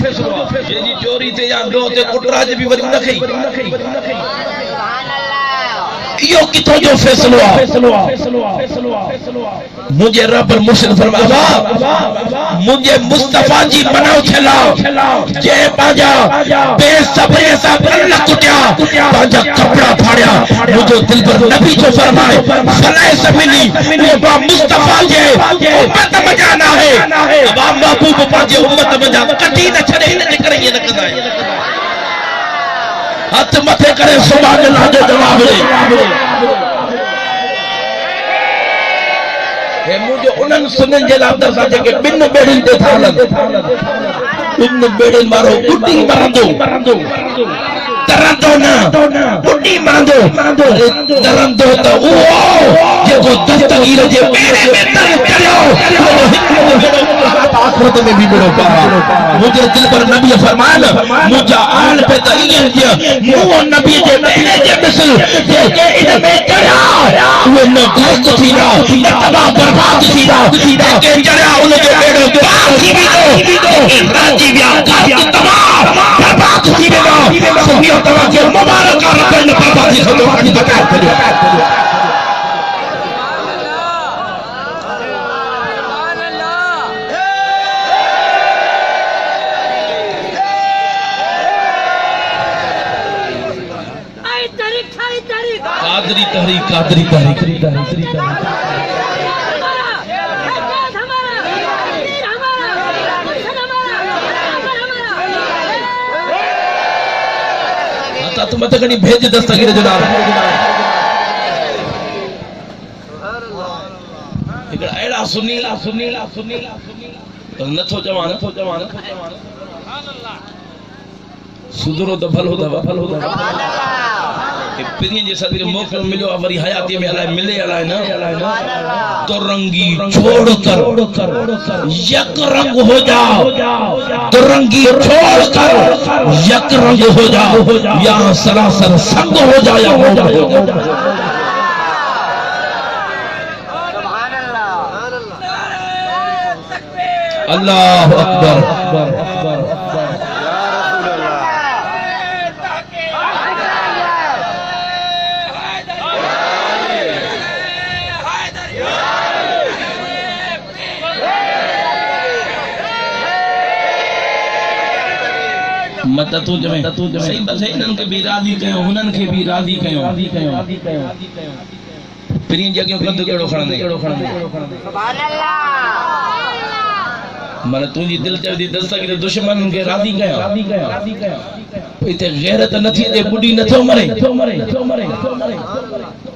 जी चोरी थे या दो ते कुटराज भी वरी न खई यो किथों जो फैसलो आ मुझे रब और मुर्शिद फरमाया मुझे मुस्तफा जी बनाओ छला जे पाजा बेसब्री सा बन कुटिया पाजा कपड़ा फाड़या मुझे दिल पर नबी जो फरमाए सलाह समिली वो बा मुस्तफा जे उम्मत बजाना है अब महबूब पाजे उम्मत बजा कटी न छड़े इन करे ये न कंदा हाथ मथे करे सुभान अल्लाह जो जवाब दे हे मुझे उनन सुनन जे लाद सा के बिन बेड़न ते थालन बिन बेड़न मारो गुटी मारंदो तरंदो ना गुटी मारंदो तरंदो तो ओ जेको दस्तगीर जे बेड़े में तर करियो आखिरत में भी बेड़ो पा मुझे दिल पर नबी फरमाया मुझा आल पे त ये मुंह नबी जे बेड़े जे मिसल जे इन में चढ़ा वो न घोष थी ना तबाह बर्बाद थी ना के चढ़ा उन जो बेड़ो बाकी भी तो राजी व्या तबाह बर्बाद थी ना सुनियो तवा के मुबारक रब ने बर्बादी से तो की बता करियो कादरी तहरीक तो मत कनी भेज दस्तगीर जो नाम एकड़ा एड़ा सुनीला तो नथो जवान सुधरो तो भलो पिरियन जे सदके मौको मिलो वरी हयाती में अलाए मिले अलाए न तो रंगी छोड़ कर यक रंग हो जाओ तो रंगी छोड़ कर यक रंग हो जाओ या सरासर संग हो जाओ या हो जाओ अल्लाह अकबर मत तू जमे सही बस इनन के भी राजी कयो हुनन के भी राजी कयो प्रियन जगह गंद केड़ो खणंदे सुभान अल्लाह मन तुजी दिल चवदी दस्तगीर दुश्मन के राजी कयो इते गैरत नथी दे बुडी नथो मरे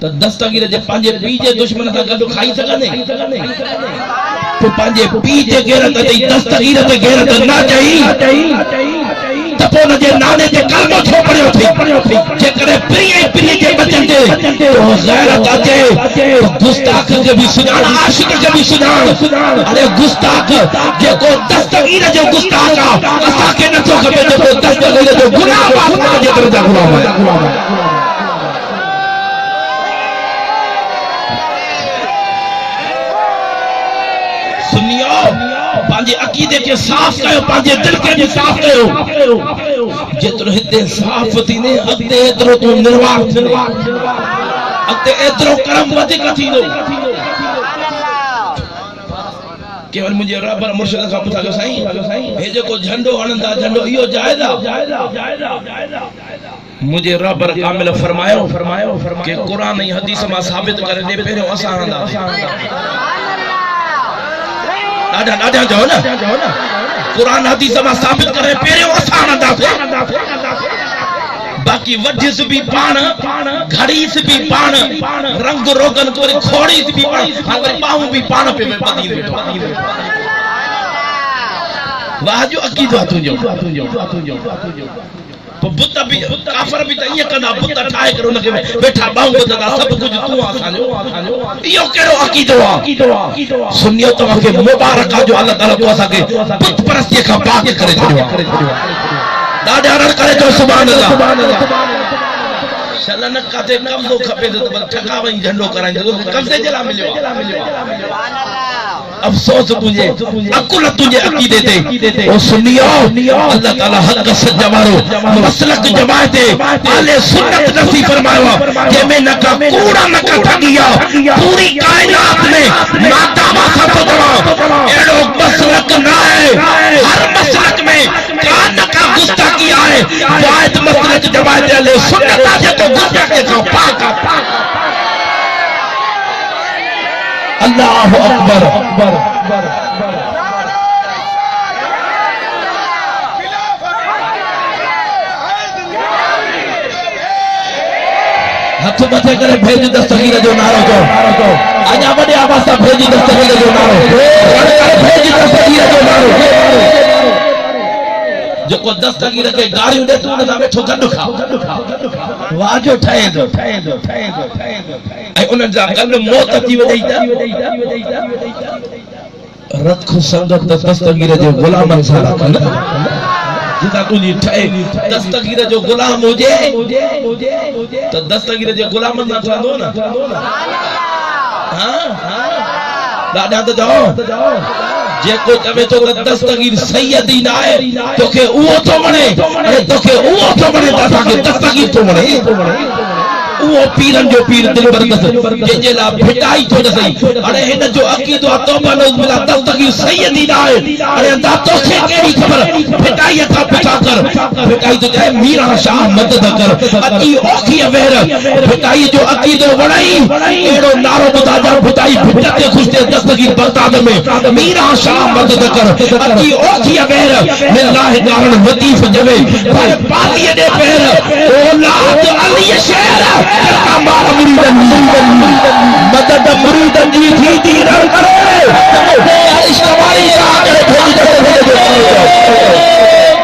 तो दस्तगीर जे पांजे पी जे दुश्मन सा गड खाई सकने तो पांजे पी जे गैरत दे दस्तगीर ते गैरत ना चाहिए तपो न जे नाने जे कलमो छो पड़ियो थी जे करे प्रिय जे बचन जे तो गैरत अचे तो गुस्ताख के भी सुधार आशिक के भी सुधार अरे गुस्ताख जे को दस्तगीर जो गुस्ताख असा के न तो खपे जो दस्तगीर जो गुनाह बात जे करे दा गुलाम है सुनियो पांजे अकीदे के साफ कयो पांजे दिल के भी साफ कयो जेतरो हिते साफ थीने अते एतरो तू निर्वाह अते एतरो करम वधिक थींदो केवल मुझे रबर मुर्शिद का पुछा साईं हे जेको झंडो हणंदा झंडो इयो जायदा मुझे रबर कामिल फरमायो कि कुरान ऐं हदीस मां साबित करे दे पहिरियों असां हणंदा दादा जाओ ना कुरान हदीस में साबित करे पेरे असां हणंदासीं बाकी वढिस भी पाण घड़ीस भी पाण रंग रोगन को खोड़ीस भी पाण हां पाऊं भी पाण पे में बदी वेठो वाह जो अकीदो तुंजो तो बुत भी काफर भी त इए कंदा बुत ठाए करे उनके बैठा बाऊ बददा सब कुछ तू आसांजो इयो केड़ो अकीदो आ सुनियो तवा के मुबारक जो अल्लाह ताला तो असा के बुत परस्ती का पाक करे छड़ियो दादा अरड़ करे तो सुभान अल्लाह शलन काते कब्जो खपे तो ठका वई झंडो कराई कब्जे जला मिलियो सुभान अल्लाह अफसोस तुझे अकुल तुझे अकीदे ते ओ सुनियो अल्लाह ताला हक सच्चा वारो मसलक जमात आले सुन्नत नसीब फरमायो जे में न का कूड़ा न का ठगिया पूरी कायनात में नादामा सा पकड़ो एड़ो मसलक ना है हर मसलक में कान का गुस्ताखी आए वाहिद मसलक जमात आले सुन्नत जे तो गुस्ताखी का पाक अल्लाहु अकबर हथ मथे करे भेज दस्तगीर जो नारो जो आजा वडे आवाज सां भेज दस्तगीर जो नारो भेज दस्तगीर जो नारो जेको दस्तगीर के गाड़ियों दे तू न वेठो गड खा वाजो ठाए दो ऐं उन जा गड मौत अची वई रत खो संगत दस्तगीर जो गुलामन सां रखन जिता तुझी ठाए दस्तगीर जो गुलाम होजे तो दस्तगीर जो गुलामन सां ठहंदो न हां दादा तो जाओ जेको चवे तो दस्तगीर सैयदी ना है तोखे उहो तो वणे अरे तोखे उहो तो वणे दादा के दस्तगीर तो वणे वो पीरन जो पीर दिल बरकत जे ला भिटाई तो सही अरे इन जो अकीदो तौबा नौज बिल्ला दस्तगीर सैयदी ना है अरे अंदा तो से केड़ी खबर भिटाई का पिछा कर भिटाई तो चाहे मीरा शाह मदद कर अकी ओखी अवेर भिटाई जो अकीदो वणाई एड़ो नारो बता जा भिटाई भिटक के खुशते दस्तगीर बगदाद में मीरा शाह मदद कर अकी ओखी अवेर मिल्लाह कारण वतीफ जवे पर पाली दे पैर औलाद अली शहर हमारा मदद मुरीदन जी थी रण करे इश्तवारी शाह करे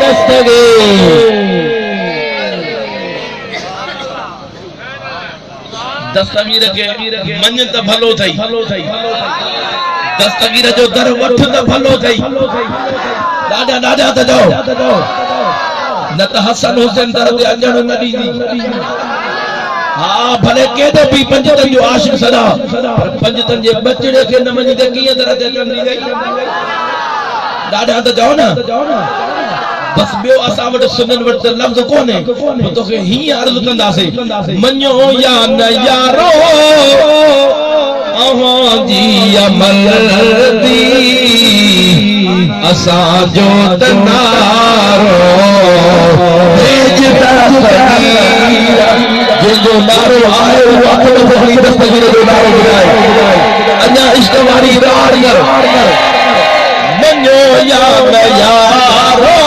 दस्तगीर दस्तगीर के मन त भलो थई दस्तगीर जो दर वठ त भलो थई ॾाढा ॾाढा त जाओ न त हसन हुसैन दर ते अचण न ॾींदी हाँ भले केॾो बि पंजतन जो आशिक सदा पर पंजतन जे बचड़े खे न मञी त कीअं दर ते अचण ॾींदी ॾाढा त जाओ न बस बियो असां वटि सुनन वटि त लफ़्ज़ कोन्हे तोखे हीअं अर्ज़ कंदासीं मञो या न यारो अव्हां जी अमल दी असां जो त नारो जो नारो आहे उहो अपनो बहरी दस्तगीर जो नारो ॿुधाए अञा इश्क वारी रार कर मञो या न यारो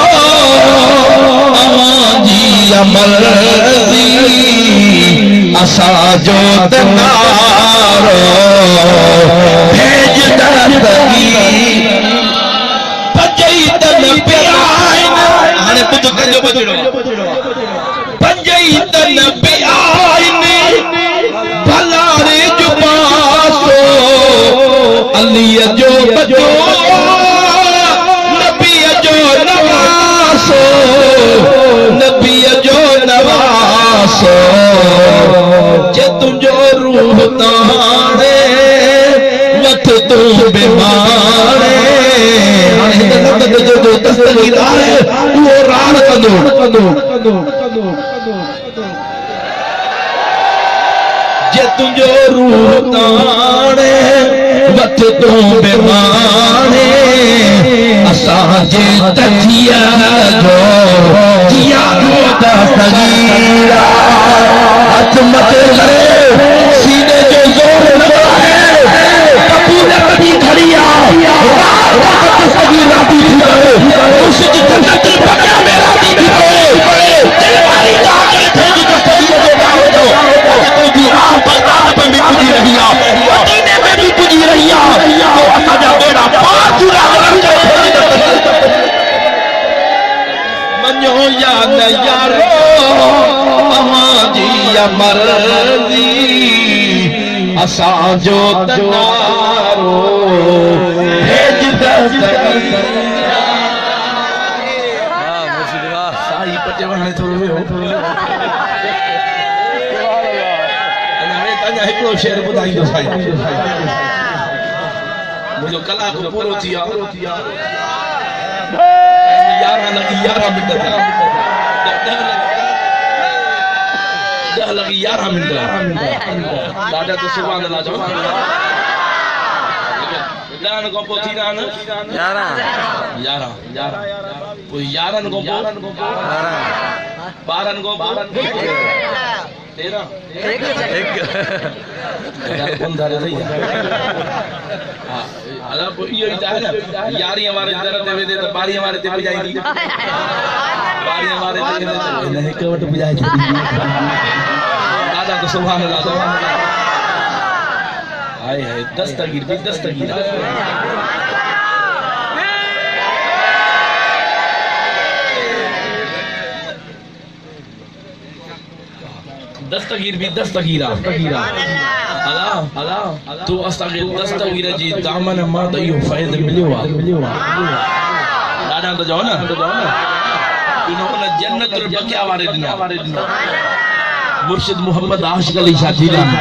जी अमल दी असां जो त नारो भेज दस्तगीर पंजई तन पिया आहिनि हाणे ॿुध कंजो बचड़ो पंजई तन पिया आहिनि भलारे जो पासो अलीअ जो बचो नबीअ जो नवासो नबीअ जो नवासो जे तुंहिंजो रूह ताणे मथ तूं बीमारे जो दस्तगीर आहे उहो राण कंदो जे तुंहिंजो रूह ताणे मथ तूं बीमारे असांजे तथिया जो जियारो दस्तगीर हथ मथे करे सीने जो जोर न आहे कबूल कॾी खड़ी आ दस्तगीर राती थी करे मुर्शिद जन्नत बगिया में राती थी करे दिल वाली जाग भेज दस्तगीर जो नारो दो तो भी आप बरदान पे भी पुजी रही आ मदीने में भी पुजी रही आ तो असांजा बेड़ा पार चुरा मञो या न यारो अव्हां जी अमल दी असां जो त नारो भेज दस्तगीर साईं पटे हाणे थोरो वियो अञा हिकिड़ो शेर ॿुधाईंदो साईं मुंहिंजो कलाक पूरो थी वियो 11 लॻी 11 मिंट 10 लॻी 11 मिंट ॾाढा त सुभाणे अल्लाह चओ 11 खां पोइ थी रहा न 11 पोइ 11 खां पोइ 12 खां पोइ 13 कोन धारे सही हां अला पोइ इहो ई त आहे न 11 वारे दर ते वेंदे त 12 वारे ते पुॼाईंदी 12 वारे ते हिन हिक वटि पुॼाए छॾी ॾाढा त सुभाणे अल्लाह हाय हाय दस्तगीर भी दस्तगीर दस्तगीर भी दस्तगीर अला तू असांखे दस्तगीर जी दामन मां त इहो फ़ैज़ मिलियो आहे ॾाढा त चओ न इन्होंने जन्नतुल बक़िया वारे ॾिना मुर्शिद मोहम्मद आशिक अली शाह जीलानी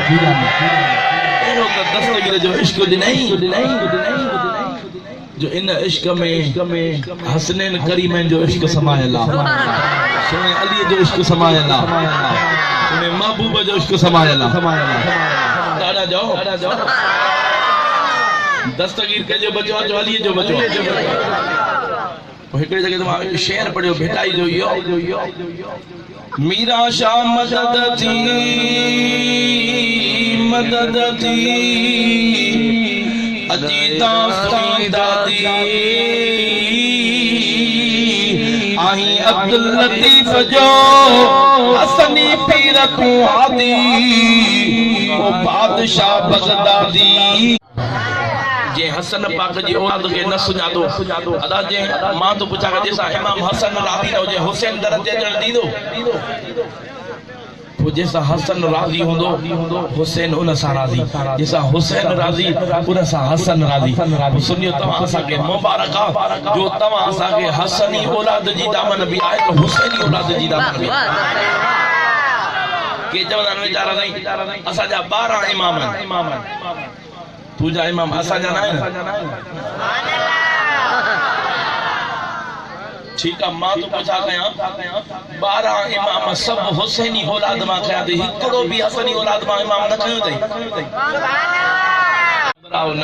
दस्तगीर जो इश्क ॾिनई जो इन इश्क में हसनैन करीमैन जो इश्क समायल आहे सुने अली जो इश्क समायल आहे सुने महबूब जो इश्क समायल आहे ॾाढा जाओ दस्तगीर के जो बचो जो अली जो बचो हिकिड़े जगह मां शेर पढ़ियो भेटाई जो इहो मीरा शाह मदद थी अजीता दादी आही अब्दुल लतीफ जो हसनी पीर को आदि वो बादशाह बगदादी जे हसन पाक जी औलाद के न सुञातो अदा जे मां तो पुछा के जैसा इमाम हसन रादी न जे हुसैन दर ते अचण दीदो पोइ जैसा हसन राज़ी होंदो हुसैन उन सां राज़ी, जैसा हुसैन राज़ी उन सां हसन राज़ी। सुनियो तव्हां असांखे मुबारक आहे जो तव्हां असांखे हसनी औलाद जी दामन बि आहे त हुसैनी औलाद जी दामन बि आहे। के चवंदा आहिनि वीचारा नहीं असांजा 12 इमाम आहिनि, तुंहिंजा इमाम असांजा न आहिनि। ठीक है, मां तो पुछा कया 12 इमाम सब हुसैनी औलाद मां कया थी, हिकड़ो भी हसनी औलाद मां इमाम न कयो थई। बराओ न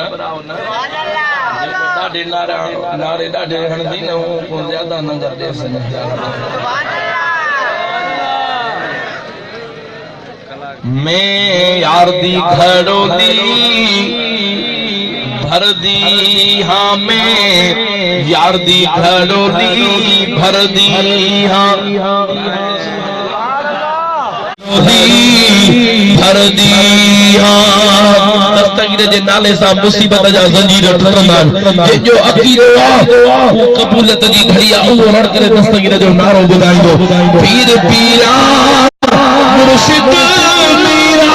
ॾाढे नारे ॾाढे हणंदी न को ज्यादा न करदे असांजा। मैं यार दी खड़ोली भर दी हाँ मैं यार दी खड़ोली भर दी हाँ भर दी हाँ। दस्तगीर जे नाले सां मुसीबत जा ज़ंजीर ठरंदा आहिनि। जो अकीदो आहे वो क़बूलियत जी घड़ी आहे, उहो हर करे दस्तगीर जो नारो ॿुधाईंदो पीर पीरा मुर्शिद मीरा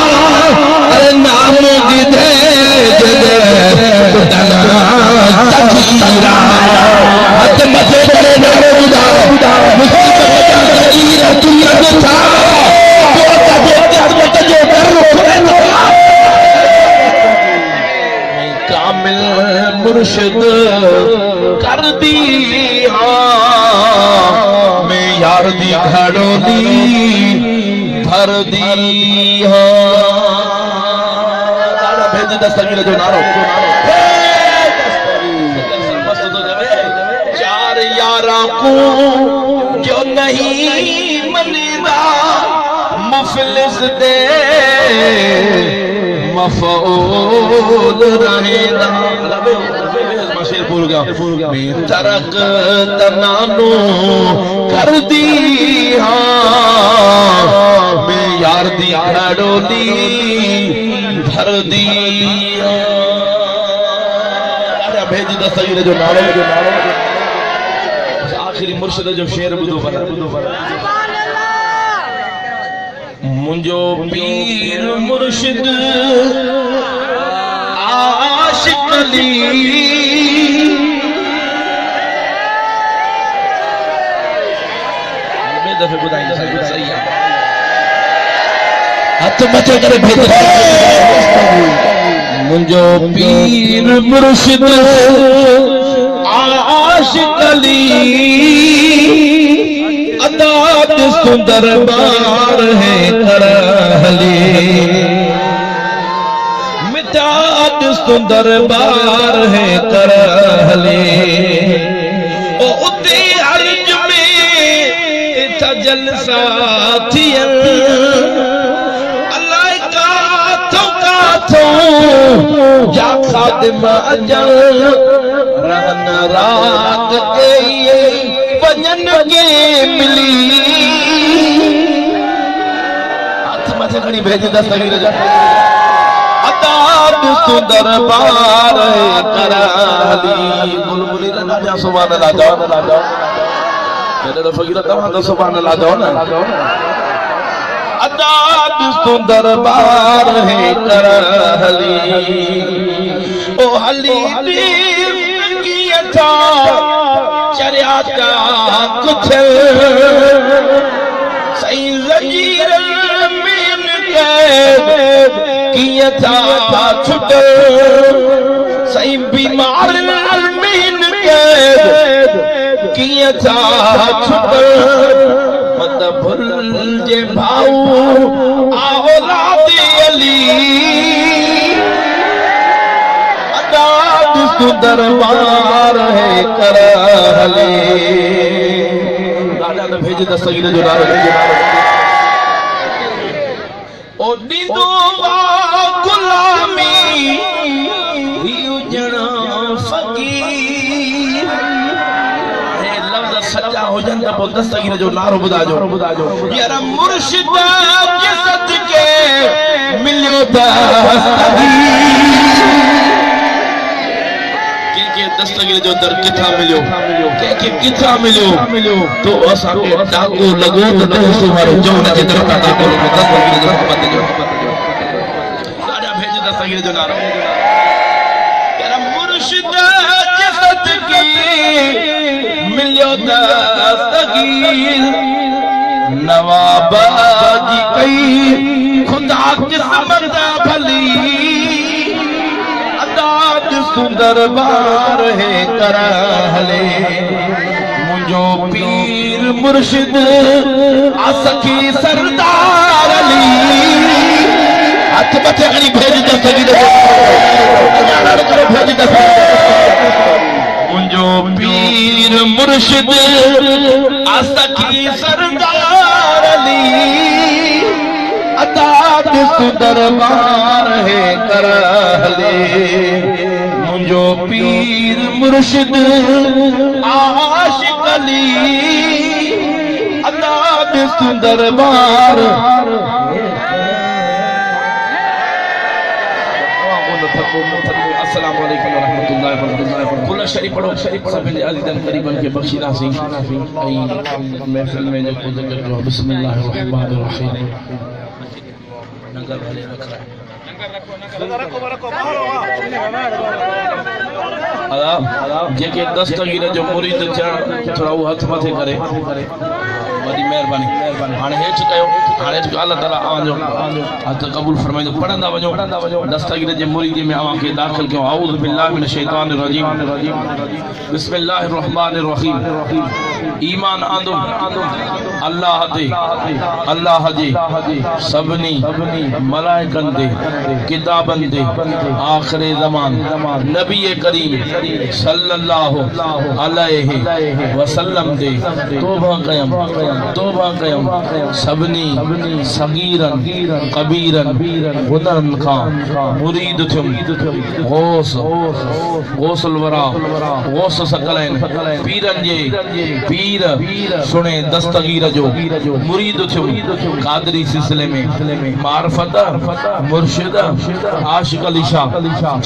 अरे नाम गिदे जदे तना तकीरा हथ मथे करे नारो ॿुधाओ मुसीबत जा ज़ंजीर दुनिया जो था जो कदे क़यामत जो डर खुलंदो कामिल मुर्शिद कर दी हाँ मैं यार दी खड़ोली भर दी हाँ। भेज दस्तगीर जो नारो चार यारा को जो नहीं मनीदा मुफलिस दे मफऊल रहेदा। शेर भूल गया मैं तरक तनानो कर दी हाँ मैं यार दी खड़ोली भर दी हाँ। भेज दस्तगीर जो नारो आखिरी मुर्शिद जो शेर ॿुधो पर मुंहिंजो पीर मुर्शिद आशिक़ अली दफ़े ॿुधाईंदा सही आहे हथ मथे करे भेज मुंहिंजो पीर मुर्शिद आशिक़ अली अदाद सुंदर बार है करहली मिताद सुंदर बार है करहली ओ उते अर्ज में जलसा थियन अल्लाह काथों जा खादिम अजल रहन रात के वजन के मिली हाथ मथे खड़ी भेज दस्तगीर जो अदाब सुंदर बार करहली बुलबुली राजा सुभान अल्लाह जाओ मेरे फकीर तव्हां तो सुभान अल्लाह जाओ ना अदाब सुंदर बार है करहली ओ हली की अच्छा चरिया का कुछ सही ज़ंजीर में कैद किया था छुट सही बीमार में कैद किया था छुट मत भूल जे भाऊ औलाद अली अदाब सुंदर बार है करहली राजा ने भेज दस्तगीर जो नारो ओ दीदो गुलामी उजणा फकीर हे लफ्ज सच्चा हो जन त पोइ दस्तगीर जो नारो ॿुधाजो यार मुर्शिद के सदके मिलियो दस्तगीर के दस्तगीर जो दर किथा मिलियो के किथा मिलियो तो असा के डाको लगो तो दसो मारो जो न जे दरता डाको लगो दस्तगीर जो पते जो साडा भेज दस्तगीर जो नारो तेरा मुर्शिद के सदकी मिलियो दस्तगीर नवाबाजी कई खुदा किस्मत भली अदाद सुंदर बार है करहले मुझो पीर मुर्शिद आसखी सरदार अली हाथ बचे अली भेज दस्तगीर करो भेज दस्तगीर मुझो पीर मुर्शिद आसखी सरदार अली अदाद सुंदर बार है करहले मुझो पीर मुर्शिद आशिक अली अदाद सुंदर बार अस्सलाम वालेकुम व रहमतुल्लाहि व बरकातहू कुल शरीफ पढ़ो सभिनी अज़ीज़न क़रीबन के बख्शीदा सी ऐं महफ़िल में जो ज़िक्र जो बिस्मिल्लाहिर रहमानिर रहीम नगर भले रख रहा है जेके दस्तगीर जो मुरीद थियण थोड़ा वो हथ मथे करे वॾी महिरबानी हाणे हेठि कयो हाणे अल्लाह ताला अवांजो हथ क़बूल फरमाइंदो पढ़ंदा वञो दस्तगीर जे मुरीदी में अवां खे दाख़िल कयो आऊज़ु बिल्लाहि मिनश शैतानिर रजीम बिस्मिल्लाहिर रहमानिर रहीम ईमान आंदो अल्लाह जे सभिनी मलाइकनि ते किताबनि ते आख़िरी ज़मान नबी करीम सल्लल्लाहु अलैहि वसल्लम ते तौबा कयम सभिनी सगीरन कबीरन गुनहन खां मुरीद थियुम गौसुल वरा गौस सकलैन पीरन जे पीर सुने दस्तगीर जो मुरीद थियुम कादरी सिलसिले में मारफत मुर्शिद आशिक अली शाह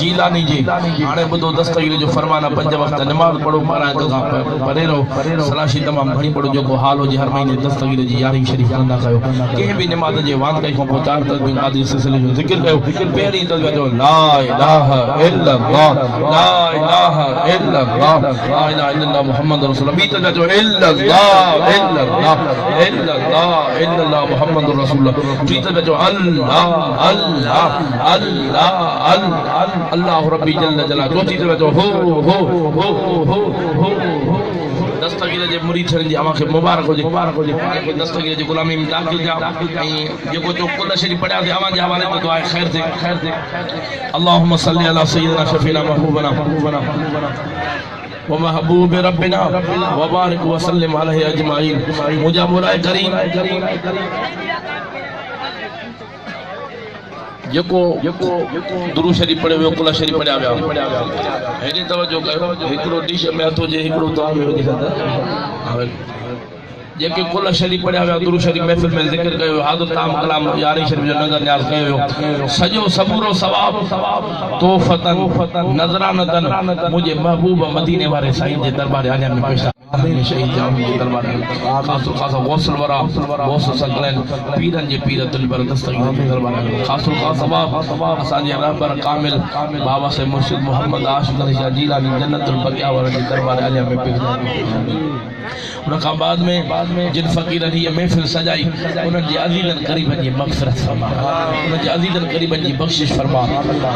जीलानी जी हाणे ॿुधो दस्तगीर जो फरमाना 5 वक्त नमाज पढ़ो मारायत खां परे रहो सलाशी तमाम घणी पढ़ो जेको हाल हुजे हर महीने दस्तगीर जी यारी शरीफ कंदा कयो कंहिं भी नमाज जे वांदे खां पोइ 4 तस्बीह कादरी सिलसिले जो ज़िक्र कयो पहिरीं तस्बीह जो ला इलाहा इल्लल्लाह ला इलाहा इल्लल्लाह ला इलाहा इल्लल्लाह मुहम्मद रसूल बी तस्बीह जो इल्लल्लाह इल्लल्लाह इल्लल्लाह इल्लल्लाह मुहम्मद रसूल टी तस्बीह जो अल्लाह अल्लाह अल्लाह अल्लाह रब्बी जल्ल जलाल जो टी तस्बीह जो हो दस्तगीर जे मुरीद थियण जी अवां खे मुबारक हुजे दस्तगीर जी गुलामी में दाख़िल थिया ऐं जेको जो कुल शरीफ पढ़िया से अवां जे हवाले ते दुआ खैर थे अल्लाहुम्मा सल्ली अला सय्यिदना शफीना महबूबना व महबूब रब्बिना व बारिक व सल्लिम अलैहि अजमाइन मुझा मौलाए करीम जेको दुरूद शरीफ पढ़े वियो कुल शरीफ पढ़िया विया हेॾे तवजो कयो हिकिड़ो डिश में हथो जे हिकिड़ो दुआ में हुजे जेके कुल शरीफ पढ़िया विया दुरूद शरीफ महफ़िल में ज़िक्र कयो हाज़िर ताम कलाम यारी शरीफ जो नज़र न्याज़ कयो सॼो सबूरो सवाब तोहफ़तन नज़रानतन मुझे महबूब मदीने वारे साईं जे दरबार आलिया में पेश आमीन शहीद जामी जे दरबार खासो खासा गौसुल वरा गौस सकलैन पीरन जे पीर दिलबर दस्तगीर जे दरबार खासो खासा सवाब असांजे रहबर कामिल बाबा से मुर्शिद मोहम्मद आशिक अली शाह जीलानी जन्नतुल बकिया वारे जे दरबार आलिया में पेश उन खां बाद में जिन फ़कीरनि ये महफ़िल सजाई उन्हनि जे अज़ीज़नि क़रीबनि जी मग़फ़िरत फरमा उन्हनि जे अज़ीज़नि क़रीबनि जी बख़्शिश फरमा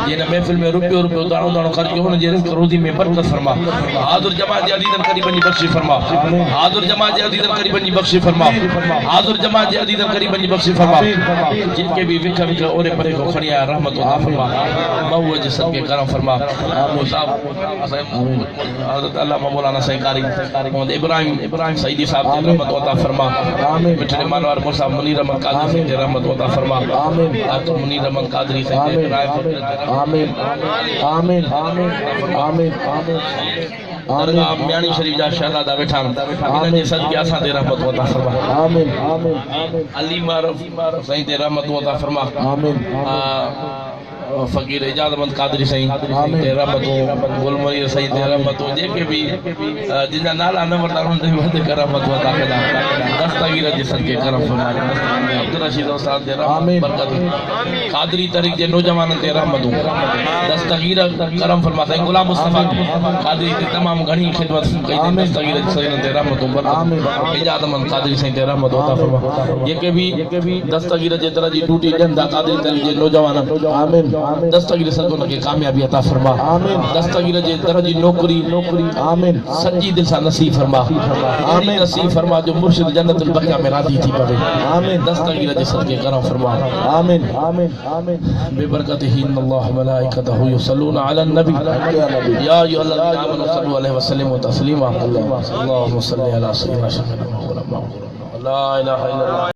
जिन महफ़िल में रुपयो दाणो दाणो ख़र्च कयो उन्हनि जे रिज़्क़ रोज़ी में बरकत फरमा हाज़िर जमात जे अज़ीज़नि क़रीबनि जी बख़्शिश फरमा हाज़िर जमात जे अज़ीज़नि क़रीबनि जी बख़्शिश फरमा हाज़िर जमात जे अज़ीज़नि क़रीबनि जी बख़्शिश फरमा जिनके भी विख ओरे परे को खड़ी आया रहमत अता फरमा महुअ जे सदके करम फरमा हज़रत अल्लामा मौलाना साईं कारी मोहम्मद इब्राहिम सईदी साहब जे रहमत अता फरमा आमीन मिठड़े मानवार मुसा मुनीर अहमद कादरी जे रहमत अता फरमा आमीन आतो मुनीर अहमद कादरी साईं जे आमीन आमीन आमीन आमीन दरगाह म्याणी शरीफ जा शहजादा वेठा इन्हनि जे सदके असां ते रहमत अता फरमा आमीन आमीन अली मारफ साईं ते रहमत अता फरमा आमीन फकीर इजाद अहमद कादरी सही ते रहमतों गुलमरी सही ते रहमतों जेके भी जिनका नाला न वरता हुन ते वद करमत वता कदा दस्तगीर जे सदके करम फरमाए अब्दुल रशीद उस्ताद ते रहमत बरकत कादरी तरीक जे नौजवान ते रहमतों दस्तगीर करम फरमाए गुलाम मुस्तफा कादरी ते तमाम घणी खिदमत कई दस्तगीर सही ते रहमतों बरकत इजाद अहमद कादरी सही ते रहमत वता फरमा जेके भी दस्तगीर जे तरह जी ड्यूटी देंदा कादरी तरीक जे नौजवान आमीन दस्तगीर सदको के कामयाबी अता फरमा आमीन दस्तगीर जे तरह जी नौकरी आमीन सच्ची दिल से नसीब फरमा आमीन नसीब फरमा जो मुर्शिद जन्नतुल बकिया में राजी थी पवे आमीन दस्तगीर जे सदके करम फरमा आमीन आमीन आमीन बेबरकतिही अल्लाह व मलाइकतहु युसल्लूना अलन नबी या अय्युहल्लज़ीना आमनू सल्लु अलैहि व सल्लिमू तस्लीमा अल्लाहुम्मा सल्लि अला सय्यिदिना ला इलाहा इल्लल्लाह